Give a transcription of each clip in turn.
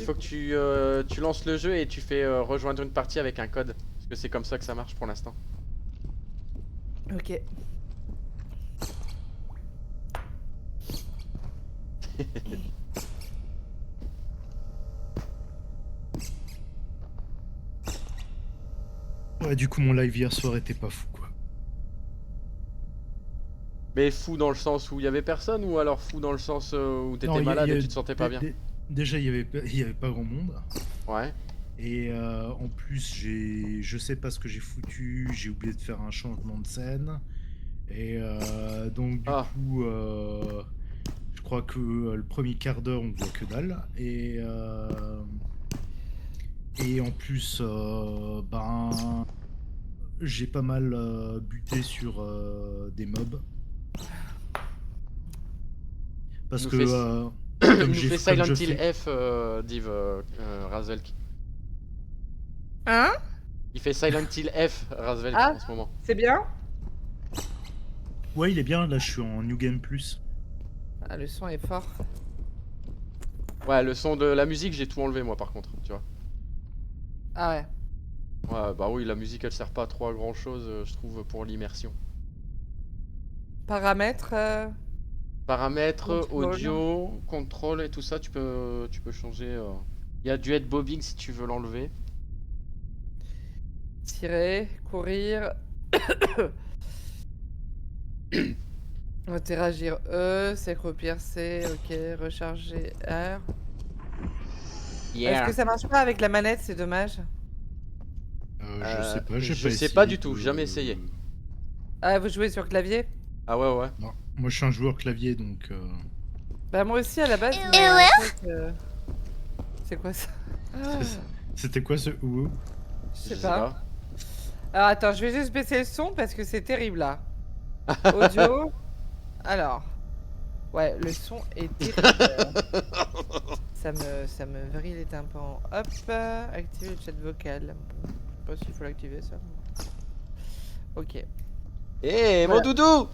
Faut que tu lances le jeu et tu fais rejoindre une partie avec un code. Parce que c'est comme ça que ça marche pour l'instant. Ok. Ouais, du coup, mon live hier soir était pas fou, quoi. Mais fou dans le sens où il y avait personne ou alors fou dans le sens où Non, t'étais malade et tu te sentais pas bien? Déjà, il y avait pas grand monde. Ouais. Et en plus, je sais pas ce que j'ai foutu. J'ai oublié de faire un changement de scène. Et donc, du coup, je crois que le premier quart d'heure, on voit que dalle. Et en plus, ben, j'ai pas mal buté sur des mobs. Parce que, il comme nous j'ai fait comme Silent je Hill fais... F, Div Razvelk. Hein? Il fait Silent Hill F, Razvelk, Ah, en ce moment. c'est bien? Ouais, il est bien. Là, je suis en New Game Plus. Ah, le son est fort. Ouais, le son de la musique, j'ai tout enlevé moi par contre, tu vois. Ah ouais. Ouais, bah oui, la musique elle sert pas trop à grand chose, je trouve, pour l'immersion. Paramètres. Paramètres, Contrôle. audio, contrôle et tout ça, tu peux changer. Il y a du head bobbing si tu veux l'enlever. Tirer. Courir. Interagir E. S'accroupir C. Ok. Recharger R. Est-ce que ça marche pas avec la manette? C'est dommage. Je sais pas, j'ai Je pas sais essayé pas du tout, jamais essayé. Ah, vous jouez sur clavier? Ah ouais, ouais. Non, moi je suis un joueur clavier donc. Bah moi aussi à la base. Mais en fait, c'est quoi ça? C'était quoi ce ouh? Je sais pas. Alors attends, je vais juste baisser le son parce que c'est terrible là. Audio. Alors. Ouais, le son est terrible. ça me vrille les tympans. Hop, activer le chat vocal. Bon, je sais pas s'il faut l'activer ça. Ok. Eh, Voilà. mon doudou!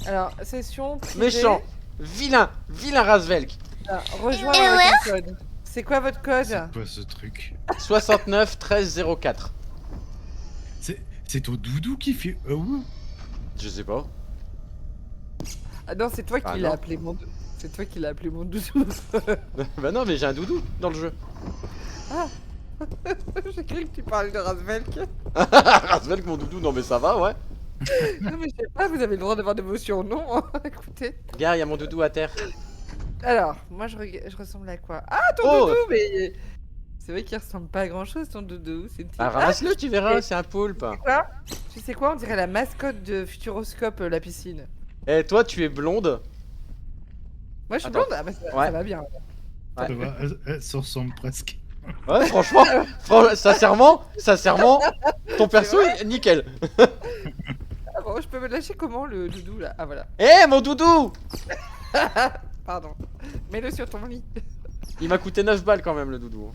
Alors, session privée. Méchant! Vilain! Vilain Razvelk! Alors, rejoindre avec un code. C'est quoi votre code? C'est quoi ce truc? 69 13 04. C'est ton doudou qui fait ouh? Je sais pas. Ah non, c'est toi Ah qui l'as non. appelé mon doudou. C'est toi qui l'as appelé mon doudou. Bah non, mais j'ai un doudou dans le jeu. Ah. J'ai cru que tu parlais de Razvelk. Razvelk, mon doudou, non mais ça va, ouais. Non mais je sais pas, vous avez le droit d'avoir des émotions, non? Écoutez. Regarde, il y a mon doudou à terre. Alors, moi je ressemble à quoi? Ah, ton Oh doudou, mais... C'est vrai qu'il ressemble pas à grand chose ton doudou. C'est une petite... Ah, ramasse-le, tu verras, c'est un poulpe. Quoi? Tu sais quoi? On dirait la mascotte de Futuroscope, la piscine. Eh, toi, tu es blonde. Moi je suis Attends. blonde, ah bah ça Ouais. va bien. Ouais. Ça va, elle se ressemble presque. Ouais, franchement, sincèrement, ton perso est nickel. Ah bon, je peux me lâcher comment le doudou là? Ah voilà. Eh, mon doudou! Pardon. Mets-le sur ton lit. Il m'a coûté 9 balles quand même, le doudou.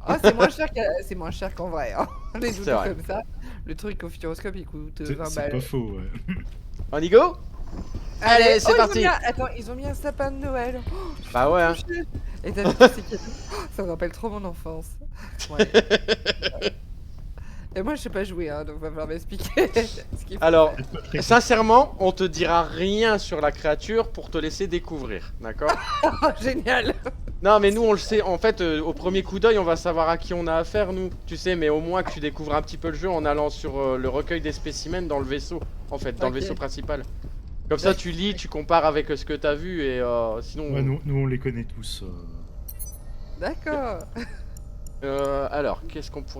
Ah, c'est moins cher qu'en vrai. Hein. Les doudous vrai. comme ça. Le truc au Futuroscope il coûte 20 C'est balles. pas faux, ouais. On y go? Allez, c'est parti. Attends, ils ont mis un sapin de Noël. Oh, Bah ouais, hein. et t'as vu tous ces cadeaux? Ça me rappelle trop mon enfance. Ouais. Et moi je sais pas jouer, hein, donc va falloir m'expliquer ce qu'il faut. Alors, faire. sincèrement, on te dira rien sur la créature pour te laisser découvrir, d'accord? Oh, génial. Non, mais nous on le sait, en fait, au premier coup d'œil, on va savoir à qui on a affaire, nous. Tu sais, mais au moins que tu découvres un petit peu le jeu en allant sur le recueil des spécimens dans le vaisseau, en fait, dans le vaisseau principal. Comme ça, tu lis, tu compares avec ce que t'as vu et sinon. Ouais, nous on les connaît tous. D'accord. Alors,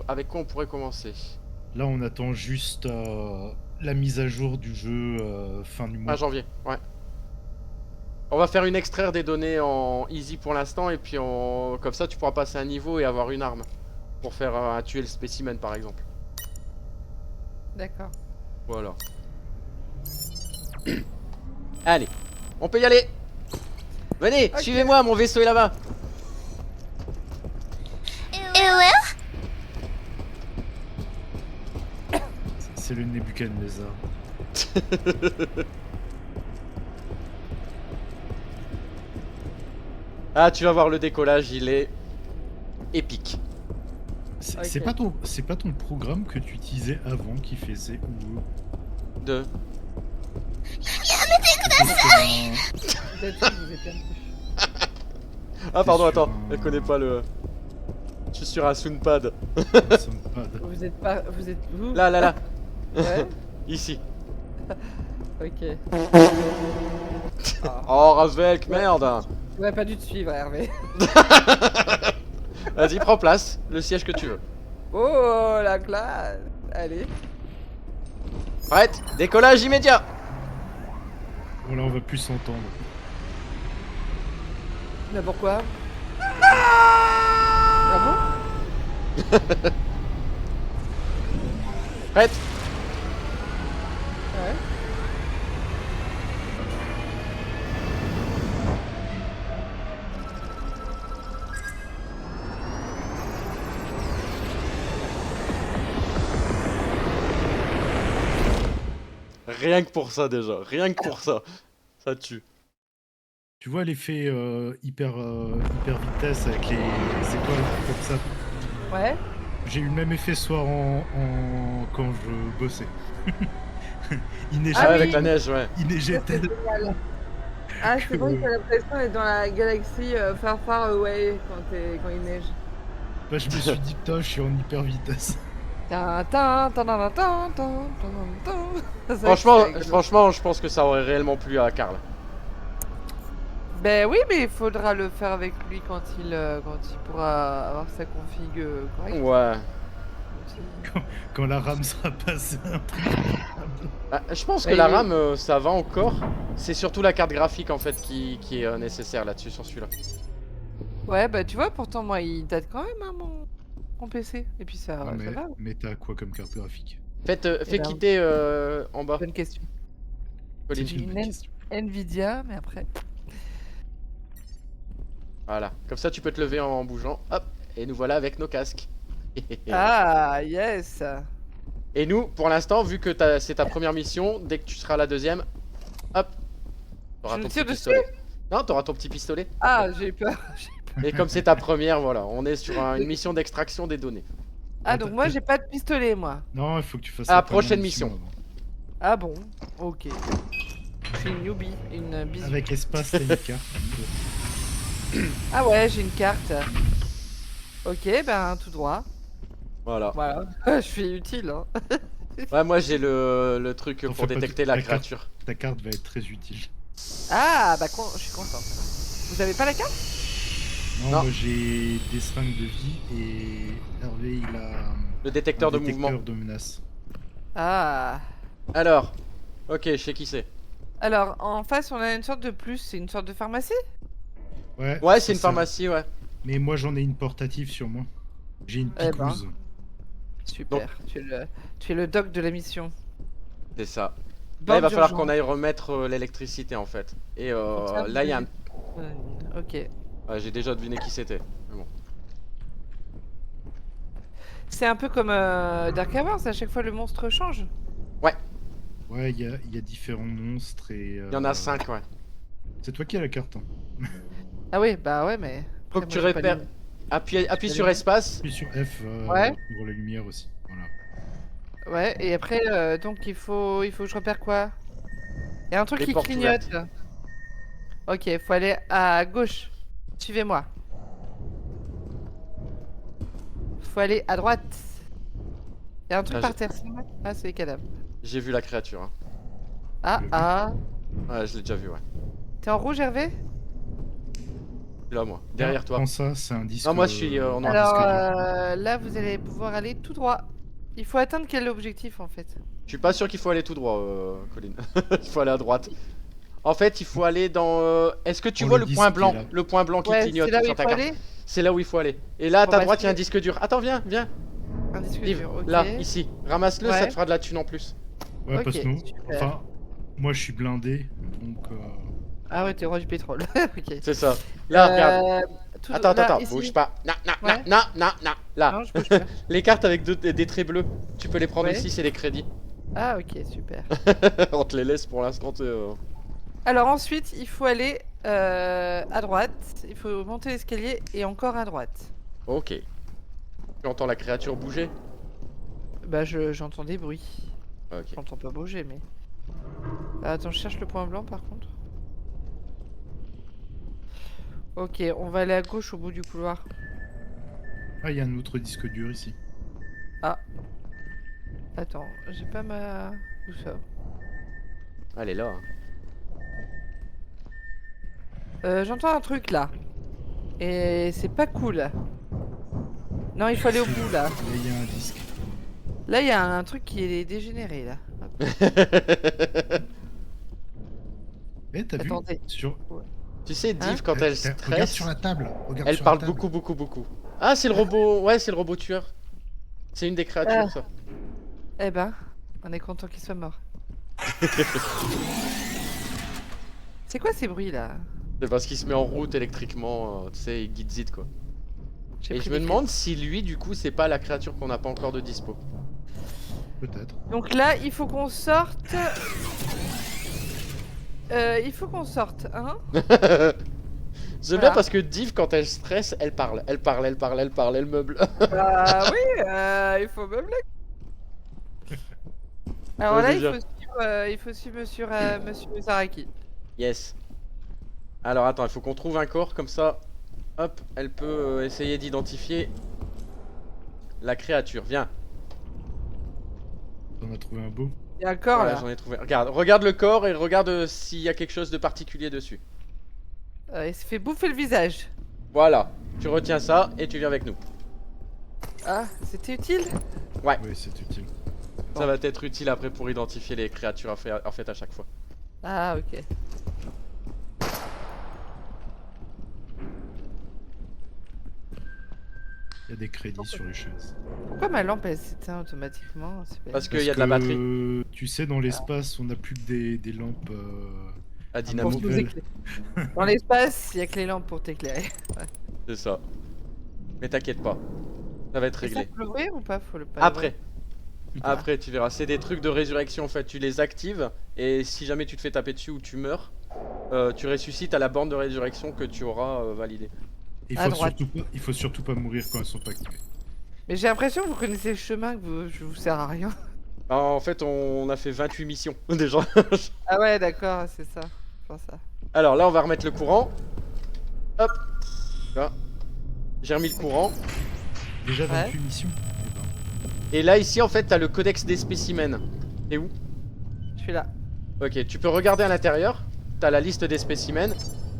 avec quoi on pourrait commencer? Là, on attend juste la mise à jour du jeu fin du mois. Ah, janvier, ouais. On va faire une extraire des données en easy pour l'instant et puis comme ça tu pourras passer un niveau et avoir une arme pour faire tuer le spécimen par exemple. D'accord. Voilà. Allez, on peut y aller. Venez, Ok. suivez-moi, mon vaisseau est là-bas. C'est le Nebuchadnezzar. Ah, tu vas voir le décollage, il est épique. C'est pas ton programme que tu utilisais avant qui faisait ou De. Ah pardon, attends, elle connaît pas le. Je suis sur un Soundpad. Vous êtes pas. Vous êtes où? Là. Ouais. Ici. Ok. Oh, Razvelk, merde. J'aurais pas dû te suivre, Hervé. Vas-y, prends place, le siège que tu veux. Oh, la classe. Allez. Prête, décollage immédiat. Bon là on va plus s'entendre. Mais pourquoi? Ah bon? Prête. Ouais. Rien que pour ça déjà, rien que pour ça. Ça tue. Tu vois l'effet hyper vitesse avec les étoiles comme ça. Ouais. J'ai eu le même effet ce soir quand je bossais. Il neigeait, Ah, oui. avec la neige, ouais. il neigeait Ça, c'est tel. génial. Ah, c'est bon, t'as l'impression d'être dans la galaxie far far away quand il neige. Bah, je me suis dit putain je suis en hyper vitesse. Franchement, je pense que ça aurait réellement plu à Karl. Ben oui, mais il faudra le faire avec lui quand il pourra avoir sa config correcte. Ouais. Quand la RAM sera passée un truc. Bah, je pense que Ouais, la il- RAM, ça va encore. C'est surtout la carte graphique en fait qui est nécessaire là-dessus sur celui-là. Ouais, bah tu vois, pourtant moi il date quand même hein, mon PC. Et puis ça, Ah, ça va. mais t'as quoi comme carte graphique? Fais ben, quitter en bas, Bonne question. Colline. J'ai une Nvidia, mais après. Voilà. Comme ça, tu peux te lever en bougeant. Hop. Et nous voilà avec nos casques. Ah, yes. Et nous, pour l'instant, vu que c'est ta première mission, dès que tu seras la deuxième, hop. T'auras Je ton me tire petit dessus. pistolet. Non, t'auras ton petit pistolet. Ah, j'ai eu peur. Et comme c'est ta première, voilà, on est sur une mission d'extraction des données. Ah, donc moi j'ai pas de pistolet, moi. Non, il faut que tu fasses À la la première prochaine mission. avant. Ah bon, ok. Je suis une newbie, une bisou. Avec espace, t'as une carte. Ah ouais, j'ai une carte. Ok, ben tout droit. Voilà. Voilà, je suis utile. Hein. Ouais, moi j'ai le truc T'en pour fais pas détecter tout- la ta carte. créature. Ta carte va être très utile. Ah, bah je suis contente. Vous avez pas la carte? Non, Non. moi j'ai des seringues de vie et Hervé il a Le détecteur un de détecteur mouvement. de menace. Ah. Alors. Ok, je sais qui c'est. Alors, en face, on a une sorte de plus, c'est une sorte de pharmacie? Ouais, c'est une ça. pharmacie, ouais. Mais moi j'en ai une portative sur moi. J'ai une Eh ben. picouse. Super, tu es le doc de la mission. C'est ça. Là, Bande il va falloir d'urgence. qu'on aille remettre l'électricité en fait. Et Ça, là, il y a un. Ok. Ouais, j'ai déjà deviné qui c'était. Mais bon. C'est un peu comme Dark Avars, à chaque fois le monstre change. Ouais, il y a différents monstres et. Il y en a 5, ouais. C'est toi qui as la carte. Hein. Ah oui, bah ouais, mais. Faut après, que tu moi, j'ai pas repères. lu. Appuie sur espace. Puis sur F Ouais. pour la lumière aussi. Voilà. Ouais, et après, donc il faut que je repère quoi? Il y a un truc Les qui portes clignote. Ok, faut aller à gauche. Suivez-moi. Faut aller à droite. Il y a un truc Ah, par terre, c'est moi. Ah, c'est les cadavres. J'ai vu la créature. Hein. Ah. Ouais, je l'ai déjà vu, ouais. T'es en rouge, Hervé? Là, moi. Derrière toi. Prends ça, c'est un disque. Non, moi, je suis en noir. Alors, disque là, vous allez pouvoir aller tout droit. Il faut atteindre quel objectif, en fait? Je suis pas sûr qu'il faut aller tout droit, Colline. Il faut aller à droite. En fait, il faut aller dans. Est-ce que tu Oh, vois le le point disque blanc? qui est là. Le point blanc qui Ouais, clignote c'est là où sur il ta faut carte. aller? C'est là où il faut aller. Et là, à Bon, ta bah, droite, il y a un c'est- disque dur. Attends, viens. Un disque Livre. dur, ok. Là, ici. Ramasse-le, Ouais. ça te fera de la thune en plus. Ouais, Ok, parce que nous, super. enfin, moi je suis blindé, donc. Ah ouais, t'es roi du pétrole. Ok. C'est ça. Là, regarde. Tout- Attends, là, attends, ici. bouge pas. Ouais. Là. Non, je bouge pas. Les cartes avec des traits bleus, tu peux les prendre Ouais. ici, c'est les crédits. Ah ok, super. On te les laisse pour l'instant. Alors ensuite, il faut aller à droite. Il faut monter l'escalier et encore à droite. Ok. Tu entends la créature bouger? Bah j'entends des bruits. Ok. J'entends pas bouger mais... attends, je cherche le point blanc par contre. Ok, on va aller à gauche au bout du couloir. Ah, il y a un autre disque dur ici. Ah. Attends, j'ai pas ma... Où ça? Elle est là. J'entends un truc là. Et c'est pas cool. Non, il faut aller au bout là. Là, il y a un disque. Là, il y a un truc qui est dégénéré là. Hop. Eh, t'as vu Attendez. sur... Tu sais, Div, Hein quand elle Regarde stresse, sur la table. Regarde elle sur parle la table. beaucoup. Ah, c'est le robot. Ouais, c'est le robot tueur. C'est une des créatures, ça. Eh ben, on est content qu'il soit mort. C'est quoi ces bruits là? C'est parce qu'il se met en route électriquement, tu sais, il guide zit quoi. J'ai Et pris je me des demande si lui, du coup, c'est pas la créature qu'on n'a pas encore de dispo. Peut-être. Donc là, il faut qu'on sorte. Hein. J'aime bien parce que Div, quand elle stresse, elle parle, elle meuble. Bah oui, il faut meubler. Alors Ouais, là, déjà. il faut suivre monsieur Zaraki. Yes. Alors attends, il faut qu'on trouve un corps, comme ça, hop, elle peut essayer d'identifier la créature. Viens. On a trouvé un beau. Il y a un corps Ouais, là. j'en ai trouvé. Regarde le corps et regarde s'il y a quelque chose de particulier dessus. Il s'est fait bouffer le visage. Voilà, tu retiens ça et tu viens avec nous. Ah, c'était utile? Oui, c'est utile. Ça va être utile après pour identifier les créatures en fait à chaque fois. Ah, ok. Il y a des crédits sur les chaises. Pourquoi ma lampe elle s'éteint automatiquement? Parce qu'il y a de la batterie. Tu sais, dans l'espace, on n'a plus que des lampes À Pour dynamo. nous éclairer. Dans l'espace, il y a que les lampes pour t'éclairer. C'est ça. Mais t'inquiète pas, ça va être Et ça, réglé. faut l'ouvrir ou pas? Faut le pas Après. plus Ah. Après, tu verras. C'est des trucs de résurrection en fait. Tu les actives et si jamais tu te fais taper dessus ou tu meurs, tu ressuscites à la borne de résurrection que tu auras validée. Il faut surtout pas mourir quand elles sont pas activées. Mais j'ai l'impression que vous connaissez le chemin, je vous sers à rien. En fait, on a fait 28 missions déjà. Ah ouais, d'accord, c'est ça. Je pense ça. Alors là, on va remettre le courant. Hop. Là. J'ai remis le courant. Déjà Ouais. 28 missions. Eh ben. Et là, ici, en fait, t'as le codex des spécimens. T'es où? Je suis là. Ok, tu peux regarder à l'intérieur. T'as la liste des spécimens.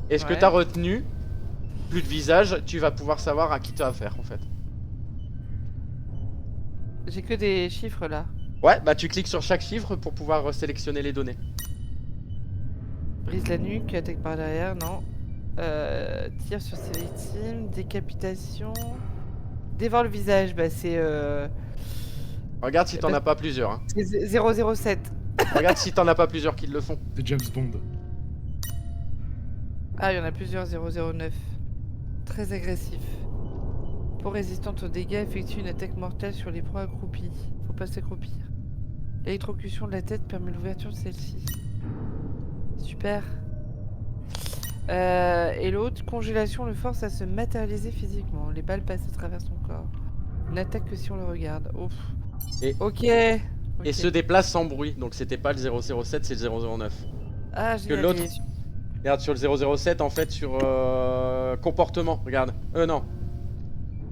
Et ce que Ouais. t'as retenu, plus de visage, tu vas pouvoir savoir à qui t'as affaire en fait. J'ai que des chiffres là. Ouais, bah tu cliques sur chaque chiffre pour pouvoir sélectionner les données. Brise la nuque, attaque par derrière, non. Tire sur ses victimes, décapitation. Dévore le visage, bah c'est Regarde si t'en as pas plusieurs. Hein. c'est 007. Regarde si t'en as pas plusieurs qui le font. C'est James Bond. Ah, il y en a plusieurs, 009. Très agressif. Peau résistante aux dégâts, effectue une attaque mortelle sur les proies accroupies. Faut pas s'accroupir. L'électrocution de la tête permet l'ouverture de celle-ci. Super. Et l'autre, congélation le force à se matérialiser physiquement. Les balles passent à travers son corps. N'attaque que si on le regarde. Ouf. Et- Ok. Et se déplace sans bruit. Donc c'était pas le 007, c'est le 009. Ah, que génial. l'autre- Regarde sur le 007 en fait sur comportement. Regarde. Non.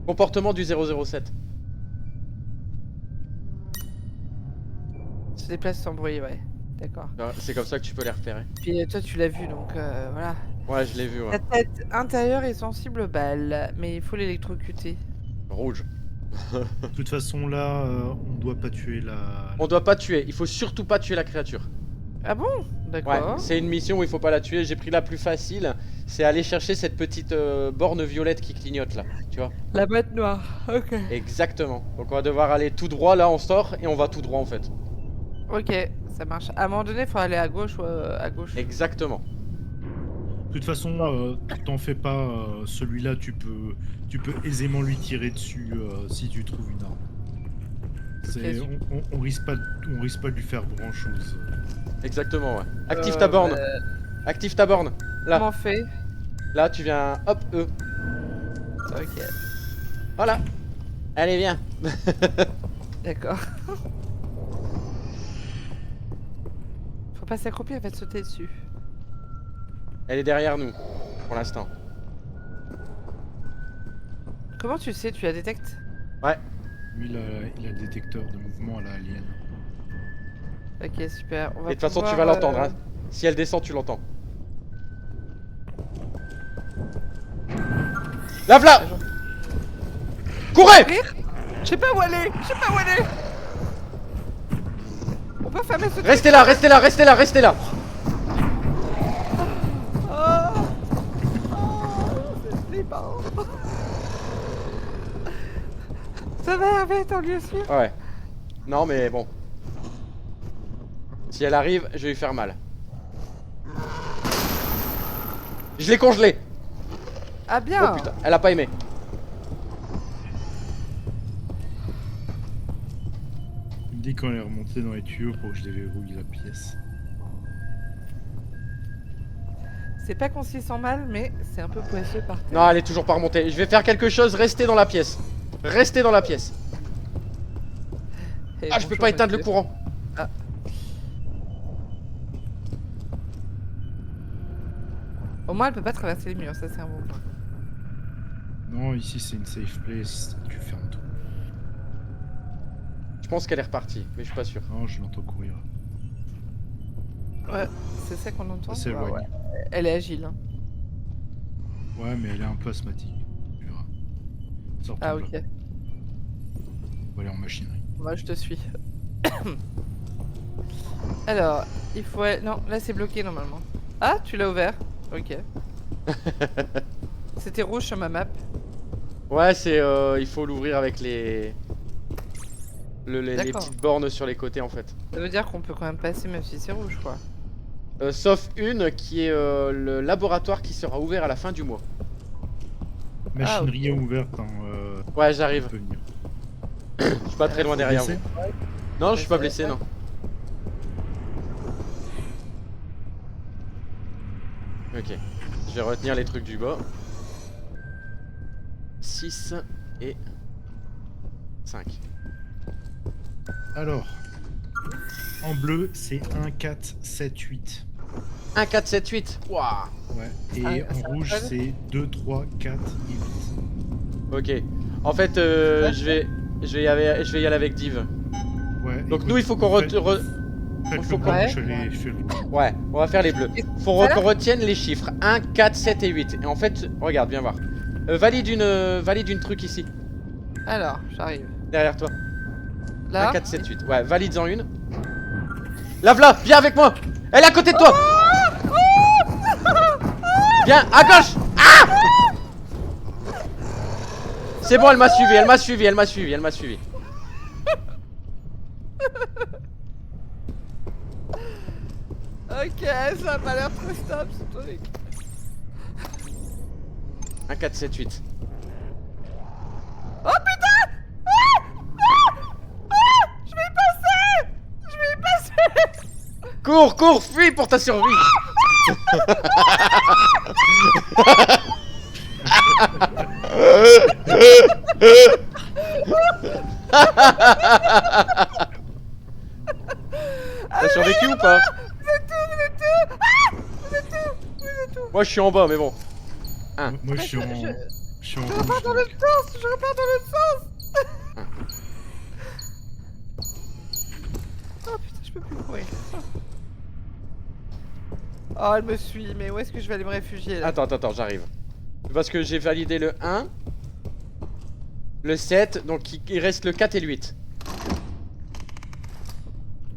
Comportement du 007. Se déplace sans bruit, ouais. D'accord. C'est comme ça que tu peux les repérer. Puis toi, tu l'as vu, donc voilà. Ouais, je l'ai vu. La Ouais. tête intérieure est sensible aux balles, mais il faut l'électrocuter. Rouge. De toute façon, là, on doit pas tuer la... On doit pas tuer. Il faut surtout pas tuer la créature. Ah bon? Ouais, D'accord. c'est une mission où il faut pas la tuer. J'ai pris la plus facile. C'est aller chercher cette petite borne violette qui clignote là. Tu vois? La boîte noire, ok. Exactement. Donc on va devoir aller tout droit. Là, on sort et on va tout droit en fait. Ok, ça marche. À un moment donné, il faut aller à gauche ou à gauche. Exactement. De toute façon, t'en fais pas, celui-là, tu peux aisément lui tirer dessus si tu trouves une arme. On risque pas de lui faire grand chose. Exactement, ouais. Active ta borne. Active ta borne. Là. Comment on fait? Là, tu viens. Hop, E. Ok. Voilà. Allez, viens. D'accord. Faut pas s'accroupir, elle va te sauter dessus. Elle est derrière nous, pour l'instant. Comment tu sais? Tu la détectes? Ouais. Lui, il a le détecteur de mouvement à la alien. Ok, super. On va Et de toute façon, tu pouvoir, vas l'entendre. Hein. Si elle descend, tu l'entends. Lave-la! Courez! Je sais pas où aller! Je sais pas où aller! On peut fermer ce Restez là, restez là, restez là, restez là! Oh, c'est flippant. Ça va, Hervé, t'en lieu sûr? Ouais. Non, mais bon. Si elle arrive, je vais lui faire mal. Je l'ai congelée! Ah bien! Oh putain, elle a pas aimé. Il me dit quand elle est remontée dans les tuyaux pour que je déverrouille la pièce. C'est pas qu'on s'y sent mal, mais c'est un peu poisseux par terre. Non, elle est toujours pas remontée. Je vais faire quelque chose, restez dans la pièce. Restez dans la pièce. Et Ah, je peux bonjour, pas éteindre le monsieur. courant. Ah. Au moins, elle peut pas traverser les murs, ça c'est un bon point. Non, ici c'est une safe place, tu fermes tout. Je pense qu'elle est repartie, mais je suis pas sûr. Non, je l'entends courir. Ouais, c'est ça qu'on entend. Ça s'éloigne. Ouais. Elle est agile. Hein. Ouais, mais elle est un peu asthmatique. Tu verras. Sortons Ah de là. ok. On va aller en machinerie. Moi je te suis. Alors, il faut... Non, là c'est bloqué normalement. Ah, tu l'as ouvert. Ok. C'était rouge sur ma map. Ouais, c'est il faut l'ouvrir avec les les D'accord. petites bornes sur les côtés en fait. Ça veut dire qu'on peut quand même passer même si c'est rouge quoi. Sauf une qui est le laboratoire qui sera ouvert à la fin du mois. Machinerie ok. ouverte, hein, Ouais, tu j'arrive. peux venir. Je suis pas très loin derrière vous. Blessé Non, je suis pas blessé, non. Ok. Je vais retenir les trucs du bas. 6 et 5. Alors, en bleu, c'est 1, 4, 7, 8. 1, 4, 7, 8. Waouh. Ouais. Et Ah, ça en rouge, rappelle c'est 2, 3, 4 et 8. Ok. En fait, je vais y aller avec Div. Ouais. Donc écoute, nous, il faut qu'on faites le blanc, Ouais. je fais le rouge. Ouais, on va faire les bleus. Faut Voilà. qu'on retienne les chiffres 1, 4, 7 et 8. Et en fait, regarde, viens voir. Valide une truc ici, Alors, j'arrive. derrière toi. Là. 1, 4, 7, 8. Ouais, valide-en une. Lave-la, viens avec moi. Elle est à côté de toi. Viens, à gauche. Ah. C'est bon, elle m'a suivi, elle m'a suivi, elle m'a suivi, elle m'a suivi. Ok, ça a pas l'air très stable ce truc. 1, 4, 7, 8. Oh putain! Je vais y passer! Je vais y passer! Cours, cours, fuis pour ta survie. T'as survécu ou pas? Vous êtes où? Vous êtes où? Ah! Vous êtes où? Vous êtes où? Moi je suis en bas mais bon. Moi, je suis en. je- Je suis en Je rouge. repars dans donc. l'autre sens! Je repars dans l'autre sens! Oh putain, je peux plus courir. Oh, elle me suit, mais où est-ce que je vais aller me réfugier là? Attends, j'arrive. Parce que j'ai validé le 1, le 7, donc il reste le 4 et le 8.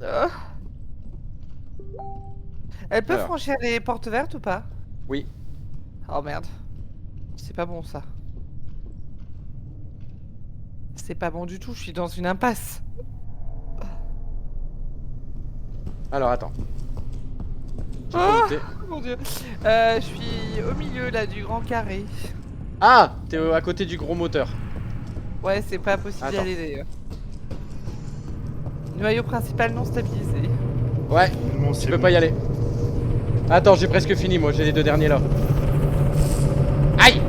Oh. Elle peut Alors. franchir les portes vertes ou pas? Oui. Oh merde. C'est pas bon ça. C'est pas bon du tout, je suis dans une impasse. Alors attends. J'ai Ah pas noté. Mon dieu. Je suis au milieu là du grand carré. Ah, t'es à côté du gros moteur. Ouais, c'est pas possible d'y Attends. aller d'ailleurs. Noyau principal non stabilisé. Ouais, Non, tu peux pas y aller. Attends, j'ai presque fini, moi, j'ai les 2 derniers là. Aïe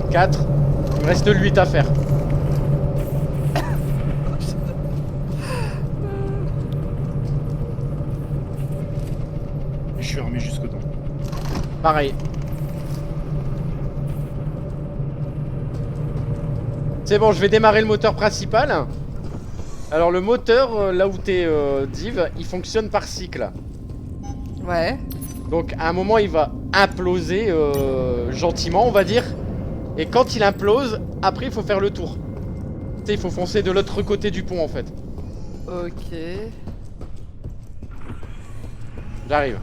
4. Il me reste 8 à faire. Je suis armé jusqu'au dents. Pareil. C'est bon, je vais démarrer le moteur principal. Alors le moteur, là où t'es Div, il fonctionne par cycle. Ouais. Donc à un moment il va imploser gentiment on va dire. Et quand il implose, après il faut faire le tour. Tu sais, il faut foncer de l'autre côté du pont en fait. Ok. J'arrive.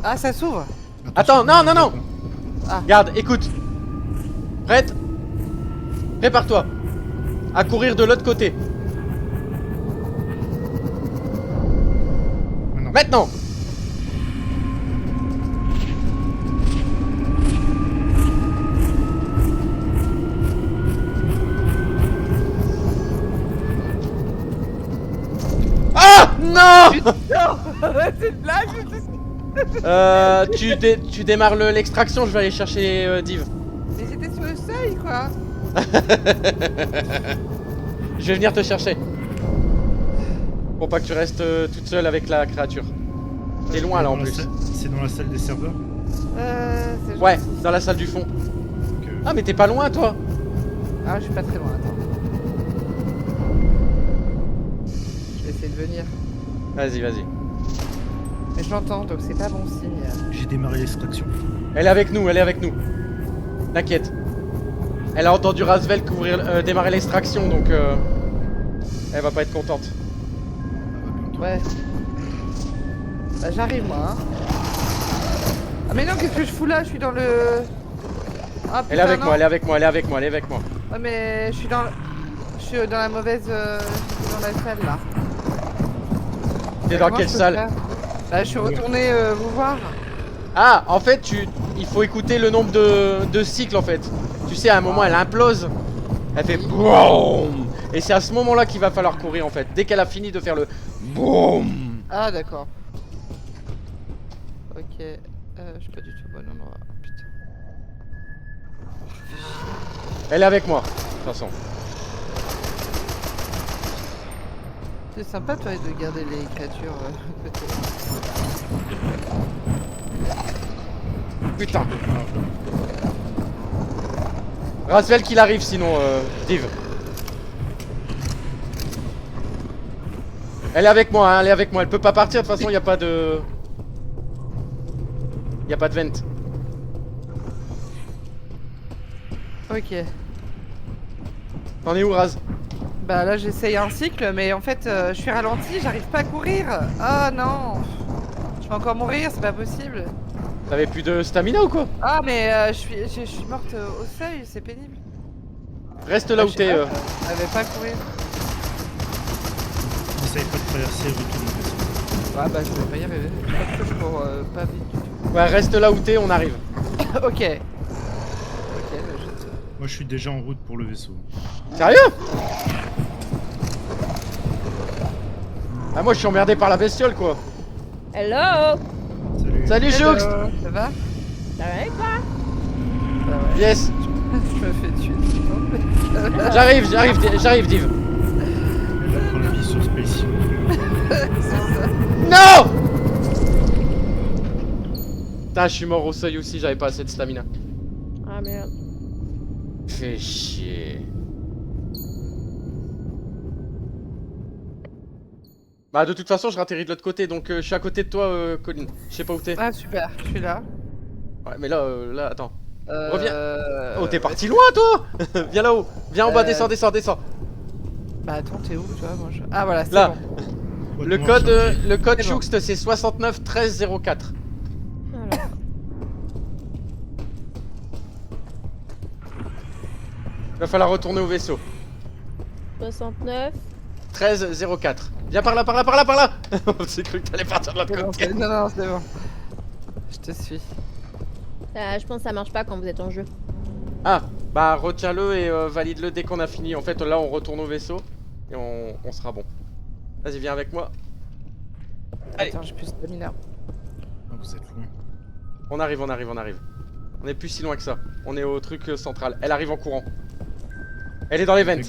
Ah, ça s'ouvre. Attends, non, non, non. Ah. Garde, écoute. Prête? Prépare-toi à courir de l'autre côté. Non. Maintenant. Ah non. C'est une blague. Tu démarres l'extraction, je vais aller chercher Div. Mais j'étais sur le seuil, quoi. Je vais venir te chercher. Pour pas que tu restes toute seule avec la créature. T'es loin là en plus. C'est dans la salle des serveurs? C'est Ouais, gentil. dans la salle du fond. Donc, Ah mais t'es pas loin toi. Ah, je suis pas très loin, attends. Je vais essayer de venir. Vas-y, vas-y. Mais je l'entends, donc c'est pas bon signe. j'ai démarré l'extraction. Elle est avec nous, elle est avec nous. T'inquiète. Elle a entendu Razvel démarrer l'extraction donc elle va pas être contente. Ouais. Bah j'arrive moi. Hein. Ah mais non, qu'est-ce que je fous là? Je suis dans le... Ah, putain, Elle est avec non. moi, elle est avec moi, elle est avec moi, elle est avec moi. Ouais mais je suis dans... Je suis dans la mauvaise... dans la salle là. T'es dans Comment quelle je peux salle? faire Bah je suis retourné vous voir. Ah, en fait, il faut écouter le nombre de cycles en fait. Tu sais, à un moment, elle implose. Elle fait BOOM. Et c'est à ce moment-là qu'il va falloir courir en fait. Dès qu'elle a fini de faire le BOOM. Ah d'accord. Ok. Je suis pas du tout au bon endroit. Putain. Elle est avec moi, de toute façon. C'est sympa toi de garder les créatures à côté. Putain. Razvel qu'il arrive sinon, Div. Elle est avec moi, hein, elle est avec moi. Elle peut pas partir, de toute façon, y a pas de... Y a pas de vent. Ok. T'en es où, Raz? Bah là j'essaye un cycle mais en fait je suis ralenti, j'arrive pas à courir. Ah non. Je vais encore mourir, c'est pas possible. T'avais plus de stamina ou quoi? Ah mais je suis morte au seuil, c'est pénible. Reste là où t'es. J'avais pas à courir. N'essaye pas de traverser et retourner le vaisseau. Ouais bah je vais pas y arriver. Je crois que je cours pas vite du tout. Ouais, reste là où t'es, on arrive. Ok. Ok, Moi je suis déjà en route pour le vaisseau. Sérieux? Ah, moi je suis emmerdé par la bestiole quoi. Hello. Salut. Salut Joux. Ça va? Ça va et toi? Bah ouais. Yes. Je me fais tuer tout le temps. J'arrive Div. Elle apprend la vie sur Space. C'est ça. Non. Putain, je suis mort au seuil aussi, j'avais pas assez de stamina. Ah merde. Fais chier. Bah de toute façon je ratterris de l'autre côté donc je suis à côté de toi Colin. Je sais pas où t'es. Ah super, je suis là. Ouais mais là attends. Reviens. Oh t'es parti loin toi. Viens là-haut. Viens en bas, descends. Bah attends, t'es où toi? Moi, Ah voilà, c'est Là. bon. Le code C'est bon. Jouxte c'est 69 13 04. Alors. Va falloir retourner au vaisseau. 69. 13 04. Viens par là. J'ai cru que t'allais partir de l'autre C'est bon, côté. non, c'est bon. Je te suis. Je pense que ça marche pas quand vous êtes en jeu. Ah, Bah retiens-le et valide-le dès qu'on a fini. En fait là on retourne au vaisseau et on sera bon. Vas-y viens avec moi. Allez. Attends, j'ai plus de stamina. Ah, vous êtes loin. On arrive. On est plus si loin que ça. On est au truc central. Elle arrive en courant. Elle est dans les vents.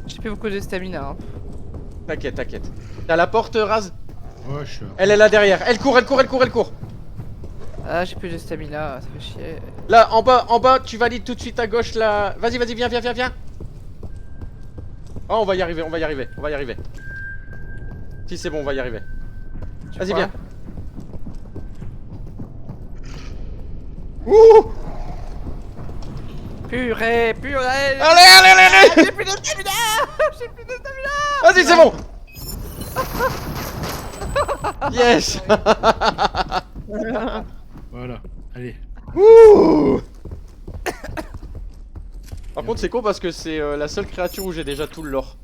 J'ai plus beaucoup de stamina. Hein. T'inquiète. T'as la porte Raz? Ouais, je suis là. Elle est là derrière. Elle court. Ah, j'ai plus de stamina, ça fait chier. Là, en bas, tu valides tout de suite à gauche là. Vas-y, viens. Oh, on va y arriver. Si, c'est bon, on va y arriver. Vas-y, viens. Ouh! Purée. Allez! J'ai plus de stamina. Vas-y, c'est bon! Yes! Voilà, allez. Ouh! Par contre, c'est con parce que c'est la seule créature où j'ai déjà tout le lore.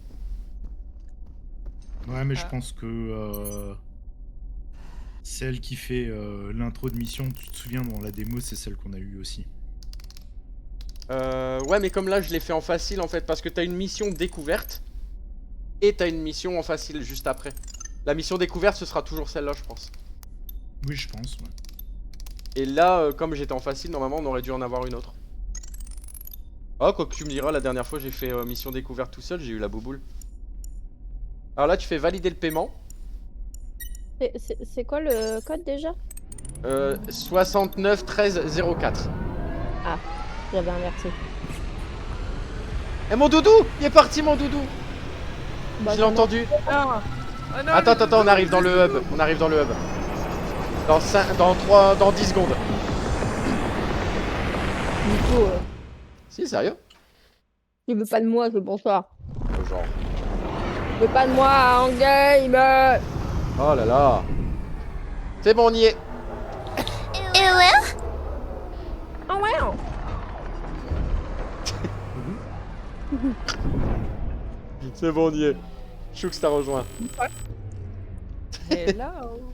Ouais, mais je pense que celle qui fait l'intro de mission, tu te souviens dans la démo, c'est celle qu'on a eue aussi. Ouais, mais comme là, je l'ai fait en facile en fait, parce que t'as une mission découverte et t'as une mission en facile juste après. La mission découverte, ce sera toujours celle-là, je pense. Oui, je pense, ouais. Et là, comme j'étais en facile, normalement, on aurait dû en avoir une autre. Oh, quoi que tu me diras, la dernière fois, j'ai fait mission découverte tout seul, j'ai eu la bouboule. Alors là, tu fais valider le paiement. C'est quoi le code déjà? 69 13 04. Ah, j'avais inversé. Et mon doudou! Il est parti, mon doudou! Bah, Je l'ai entendu. Ah. Oh non, Attends, on arrive dans le hub. Dans 10 secondes. Nico, Si, sérieux? tu veux pas de moi, je veux bonsoir. Genre. Tu veux pas de moi en game. Oh là là. C'est bon, on y est. Oh ouais. C'est bon, on y est. Choux t'a rejoint. Hello.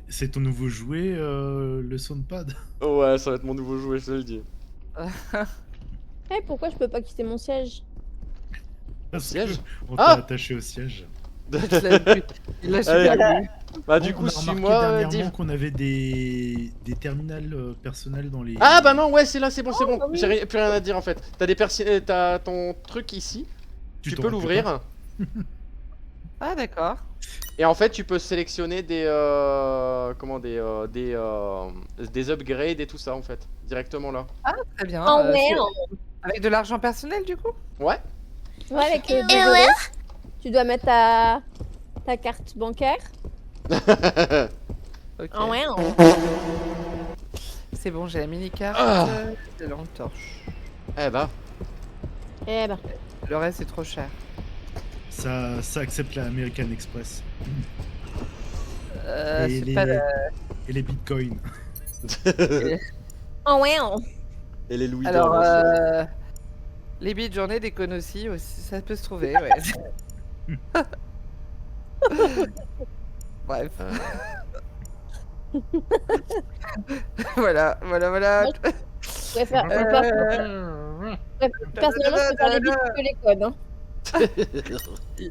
C'est ton nouveau jouet, le soundpad? Ouais, ça va être mon nouveau jouet, je te le dis. Eh, pourquoi je peux pas quitter mon siège? Parce siège? que on t'a attaché au siège. Il l'a super lu. Bah du On coup, a remarqué suis-moi, dernièrement Div. qu'on avait des terminals personnels dans les... Ah bah non, ouais, c'est là, c'est bon. bah oui. J'ai plus rien à dire en fait. T'as ton truc ici, tu t'en peux rappelles l'ouvrir. Ah, d'accord. Et en fait, tu peux sélectionner des des upgrades et tout ça en fait, directement là. Très bien. Oh ouais. Avec de l'argent personnel, du coup? Ouais. Ouais, avec le désolé. Tu dois mettre ta carte bancaire. Ok. Oh ouais. C'est bon, j'ai la mini-carte de lampe torche. Eh bah. Eh ben. Le reste, c'est trop cher. Ça accepte la American Express. C'est les... pas Et les bitcoins. Oh ouais. Et les louis Alors, d'or aussi. les bits de journée déconne aussi, ça peut se trouver, ouais. Bref. Voilà. Je préfère. Personnellement, je préfère les bits que les codes. Hein.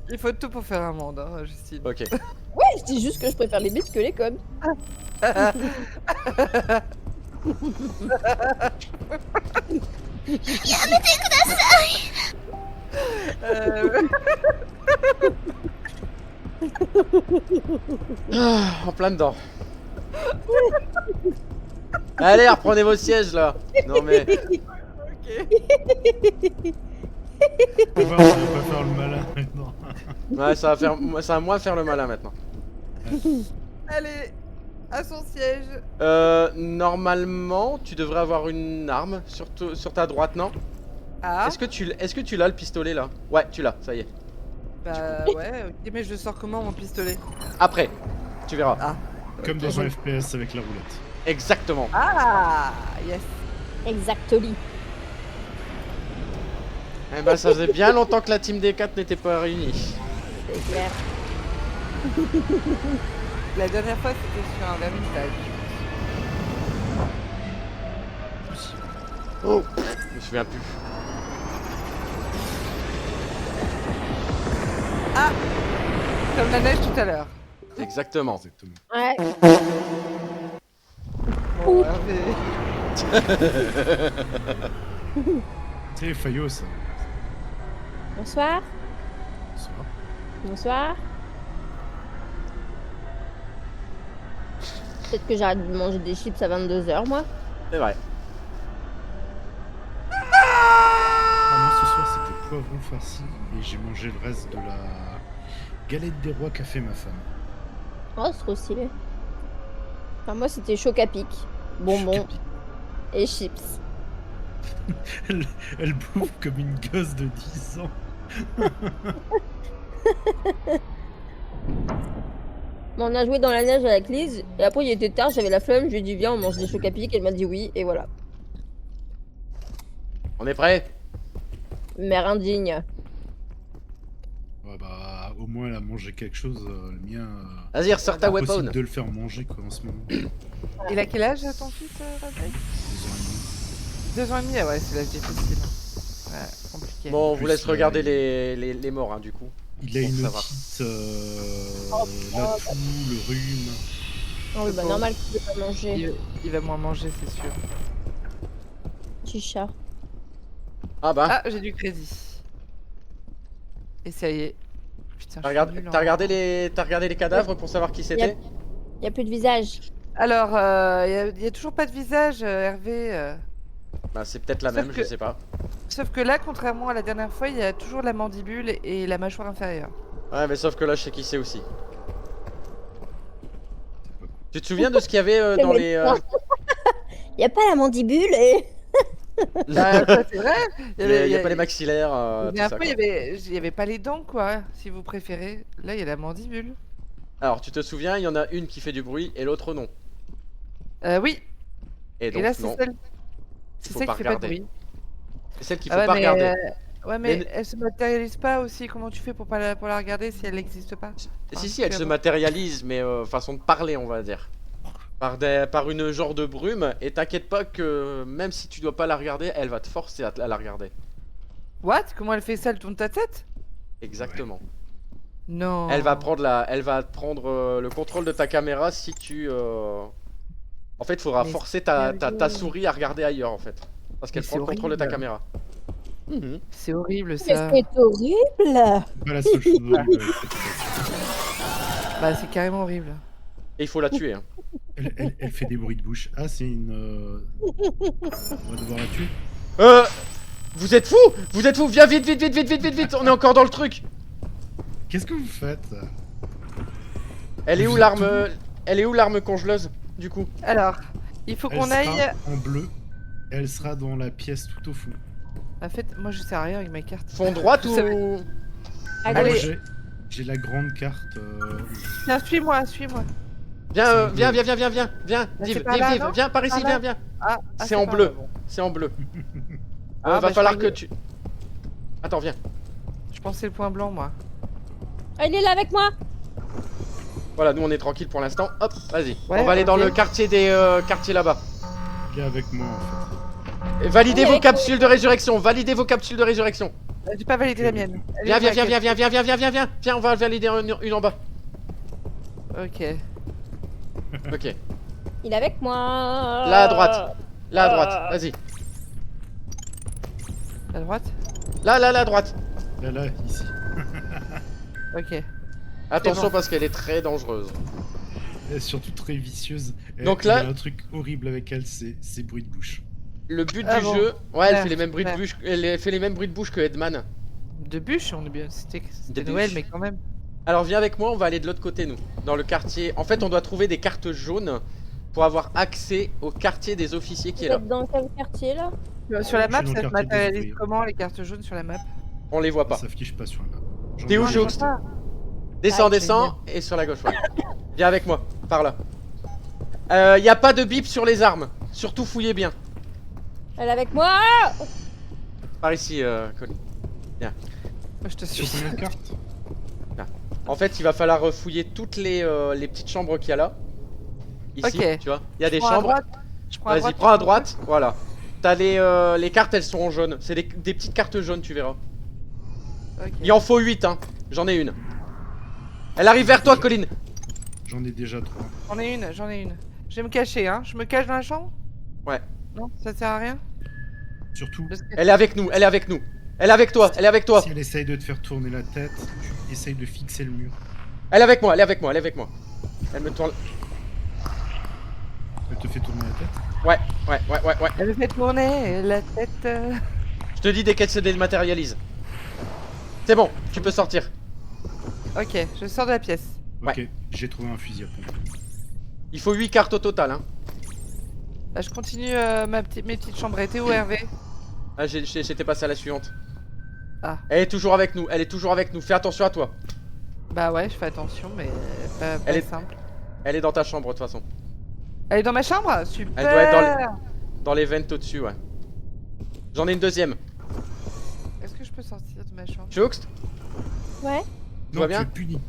Il faut tout pour faire un monde, hein, Justine. Ok. Ouais, je dis juste que je préfère les bits que les codes. En plein dedans. Allez, reprenez vos sièges là. Non mais. On va pas faire le malin maintenant. Ouais, ça va moins faire le malin maintenant. Allez, à son siège. Normalement, tu devrais avoir une arme sur ta droite, non? Ah, Est-ce que tu l'as le pistolet là? Ouais, tu l'as, ça y est. bah ouais, ok, mais je sors comment mon pistolet? Après, tu verras. Ah. Comme dans un FPS avec la roulette. Exactement. Ah, yes. Exactly. Eh ben, ça faisait bien longtemps que la team D4 n'était pas réunie. C'est clair. La dernière fois, c'était sur un vermissage. Oh, je me souviens plus. Ah, comme la neige tout à l'heure. Exactement. Exactement. Ouais. Bon, Hervé. C'est Fayot, ça. Bonsoir. Bonsoir. Bonsoir. Peut-être que j'arrête de manger des chips à 22h, moi. C'est vrai. Ah, moi, ce soir, c'était poivron farci et j'ai mangé le reste de la galette des rois qu'a fait ma femme. Oh, c'est trop stylé. Enfin, moi, c'était choc à pic, bonbons et chips. Elle bouffe comme une gosse de 10 ans. Bon, on a joué dans la neige avec Lise, et après, il était tard, j'avais la flemme, je lui ai dit, viens, on mange des chocs à pic, elle m'a dit oui, et voilà. On est prêt? Mère indigne. Ouais, bah, au moins, elle a mangé quelque chose. Le mien. Vas-y, ressors ta weapon. Impossible de le faire manger, quoi, en ce moment. Il a quel âge ton fils, Raphaël? 2 ans et demi, ah ouais, c'est l'âge difficile. Ouais, compliqué. Bon, on vous Plus, laisse regarder les morts, hein, du coup. Il a Pour une savoir. otite, la toux, le rhume. Oh, oui, bah, normal qu'il ne pas manger. Il va moins manger, c'est sûr. Petit chat. Ah bah, Ah, j'ai du crédit. Et ça y est. Putain, t'as je suis nulle en- regardé les cadavres pour savoir qui c'était? Y a plus de visage. Alors, il y a toujours pas de visage, Hervé. Bah, c'est peut-être la Sauf même, que- je sais pas. Sauf que là, contrairement à la dernière fois, il y a toujours la mandibule et la mâchoire inférieure. Ouais, mais sauf que là, je sais qui c'est aussi. Tu te souviens de ce qu'il y avait dans les. Y a pas la mandibule et. Bah, ça, c'est vrai. Il y a pas les maxillaires, La tout dernière ça. fois, quoi. il y avait pas les dents, quoi, si vous préférez. Là, il y a la mandibule. Alors, tu te souviens, il y en a une qui fait du bruit et l'autre non. Oui, Et et donc, là, c'est non. celle, c'est faut celle pas qui fait pas de regarder. bruit. C'est celle qu'il Ah faut ouais, pas mais, regarder. ouais, mais Mais- elle se matérialise pas aussi. Comment tu fais pour la regarder si elle n'existe pas? Si, elle tu se vas- matérialise, mais façon de parler, on va dire. Par une genre de brume, et t'inquiète pas que même si tu dois pas la regarder, elle va te forcer à la regarder. What? Comment elle fait ça? Elle tourne ta tête? Exactement. Non. Elle va prendre le contrôle de ta caméra si tu. En fait, il faudra Mais forcer ta sérieux souris à regarder ailleurs en fait. Parce qu'elle Mais prend le c'est contrôle de ta horrible. caméra. Mhm. C'est horrible Mais ça. c'est horrible. Pas la seule chose horrible avec cette fête. Bah, c'est carrément horrible. Et il faut la tuer. Hein. Elle fait des bruits de bouche. Ah, c'est une. On va devoir la tuer. Vous êtes fous? Vous êtes fous? Viens vite, vite, vite, vite, vite, vite, vite. On est encore dans le truc. Qu'est-ce que vous faites? Elle est où Vous êtes l'arme? Elle est où l'arme congeleuse du coup? Alors, il faut Elle qu'on sera aille. en bleu. Elle sera dans la pièce tout au fond. En fait, moi je sais rien avec ma carte. Fond droite Je ou? savais- Moi, Allez. j'ai la grande carte. Tiens, suis-moi, suis-moi. Viens, C'est viens, bleu. viens, viens, viens, viens, Bah, Div, c'est par Div, là, Div, non viens par ici, Par là viens, viens. Ah, C'est en par bleu. là, bon. C'est en bleu. Ah, va bah, falloir je que croyais- tu. Attends, viens. Je pensais le point blanc, moi. Ah, il est là avec moi. Voilà, nous on est tranquille pour l'instant. Hop, vas-y. Ouais, On va aller dans ok. le quartier des quartiers là-bas. Viens avec moi en fait. Et validez Oui, vos avec- capsules de résurrection. Validez vos capsules de résurrection. J'ai pas validé la mienne. Elle est Viens, où, viens, ma viens, viens, carte viens, viens, viens, viens, viens, viens. Viens, on va valider une en bas. Ok. Ok. Il est avec moi. Là à droite. Là à droite. Vas-y. À droite? Là, là, là à droite. Là, ici. Ok. Attention bon. parce qu'elle est très dangereuse. Elle est surtout très vicieuse. Donc Il là- y a un truc horrible avec elle, c'est ses bruits de bouche. Le but Ah du bon. jeu. Ouais, elle Super, fait les mêmes bruits de super. bouche. Elle fait les mêmes bruits de bouche que Edman. De bûche, on est bien. C'était De Noël, bûche. mais quand même. Alors viens avec moi, on va aller de l'autre côté nous, dans le quartier. En fait, on doit trouver des cartes jaunes pour avoir accès au quartier des officiers qui est Vous là. êtes dans quel quartier là? Sur la Je map, suis dans ça le se quartier des matérialise ouvriers. comment les cartes jaunes sur la map? On les voit pas. Ça s'affiche pas sur la map. J'en T'es ai où, marre. Joux? Ah, Descends, Ah, descends et sur la gauche. Ouais. Viens avec moi, par là. Y a pas de bip sur les armes. Surtout fouillez bien. Elle est avec moi. Par ici, Colin. moi, je te Sur suis. combien de cartes? En fait, il va falloir fouiller toutes les petites chambres qu'il y a là. Ici, Ok. tu vois. Il y a des Je prends à chambres. droite. Je prends à Vas-y, droite. prends à droite. Voilà. T'as les cartes, elles sont en jaune. C'est des petites cartes jaunes, tu verras. Ok. Il en faut 8, hein. J'en ai une. Elle arrive vers toi, Colline. J'en ai déjà 3. J'en ai une. Je vais me cacher, hein. Je me cache dans la chambre? Ouais. Non, ça sert à rien? Surtout, Elle est avec nous, elle est avec nous. Elle est avec toi, elle est avec toi. si elle essaye de te faire tourner la tête, tu essayes de fixer le mur. Elle est avec moi, elle est avec moi, elle est avec moi. Elle me tourne. Elle te fait tourner la tête. Ouais. Elle me fait tourner la tête. Je te dis dès qu'elle se dématérialise. C'est bon, tu peux sortir. Ok, je sors de la pièce. Ok, Ouais. j'ai trouvé un fusil à pompe. Il faut 8 cartes au total, hein. Bah, je continue mes petites chambres. T'es où, Hervé? Ah, j'étais passé à la suivante. Ah. Elle est toujours avec nous, elle est toujours avec nous. Fais attention à toi. Bah ouais, je fais attention, mais pas Elle est- simple. Elle est dans ta chambre de toute façon. Elle est dans ma chambre? Super. Elle doit être dans les vents au-dessus, ouais. J'en ai une deuxième. Est-ce que je peux sortir de ma chambre? Jouxte, Ouais, tout va Non, tu bien es puni.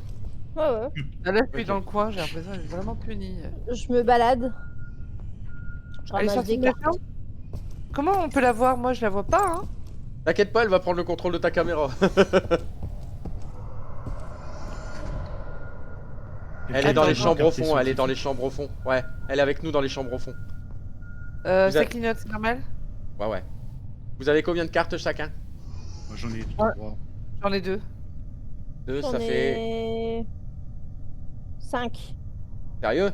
ouais, ouais. Ah, là, je suis Ok. dans le coin, j'ai l'impression d'être vraiment punie. Je me balade. Je Elle est ramasse sortie des de ma cartes. chambre? Comment on peut la voir? Moi, je la vois pas, hein. T'inquiète pas, elle va prendre le contrôle de ta caméra. Elle est dans les Attends, chambres au fond, elle est dans les chambres au fond. Ouais, elle est avec nous dans les chambres au fond. Vous Ça avez- clignote, c'est normal? Ouais. Vous avez combien de cartes chacun? Moi j'en ai Ouais. 3. J'en ai 2. 2, J'en ça fait... ai 5, Sérieux?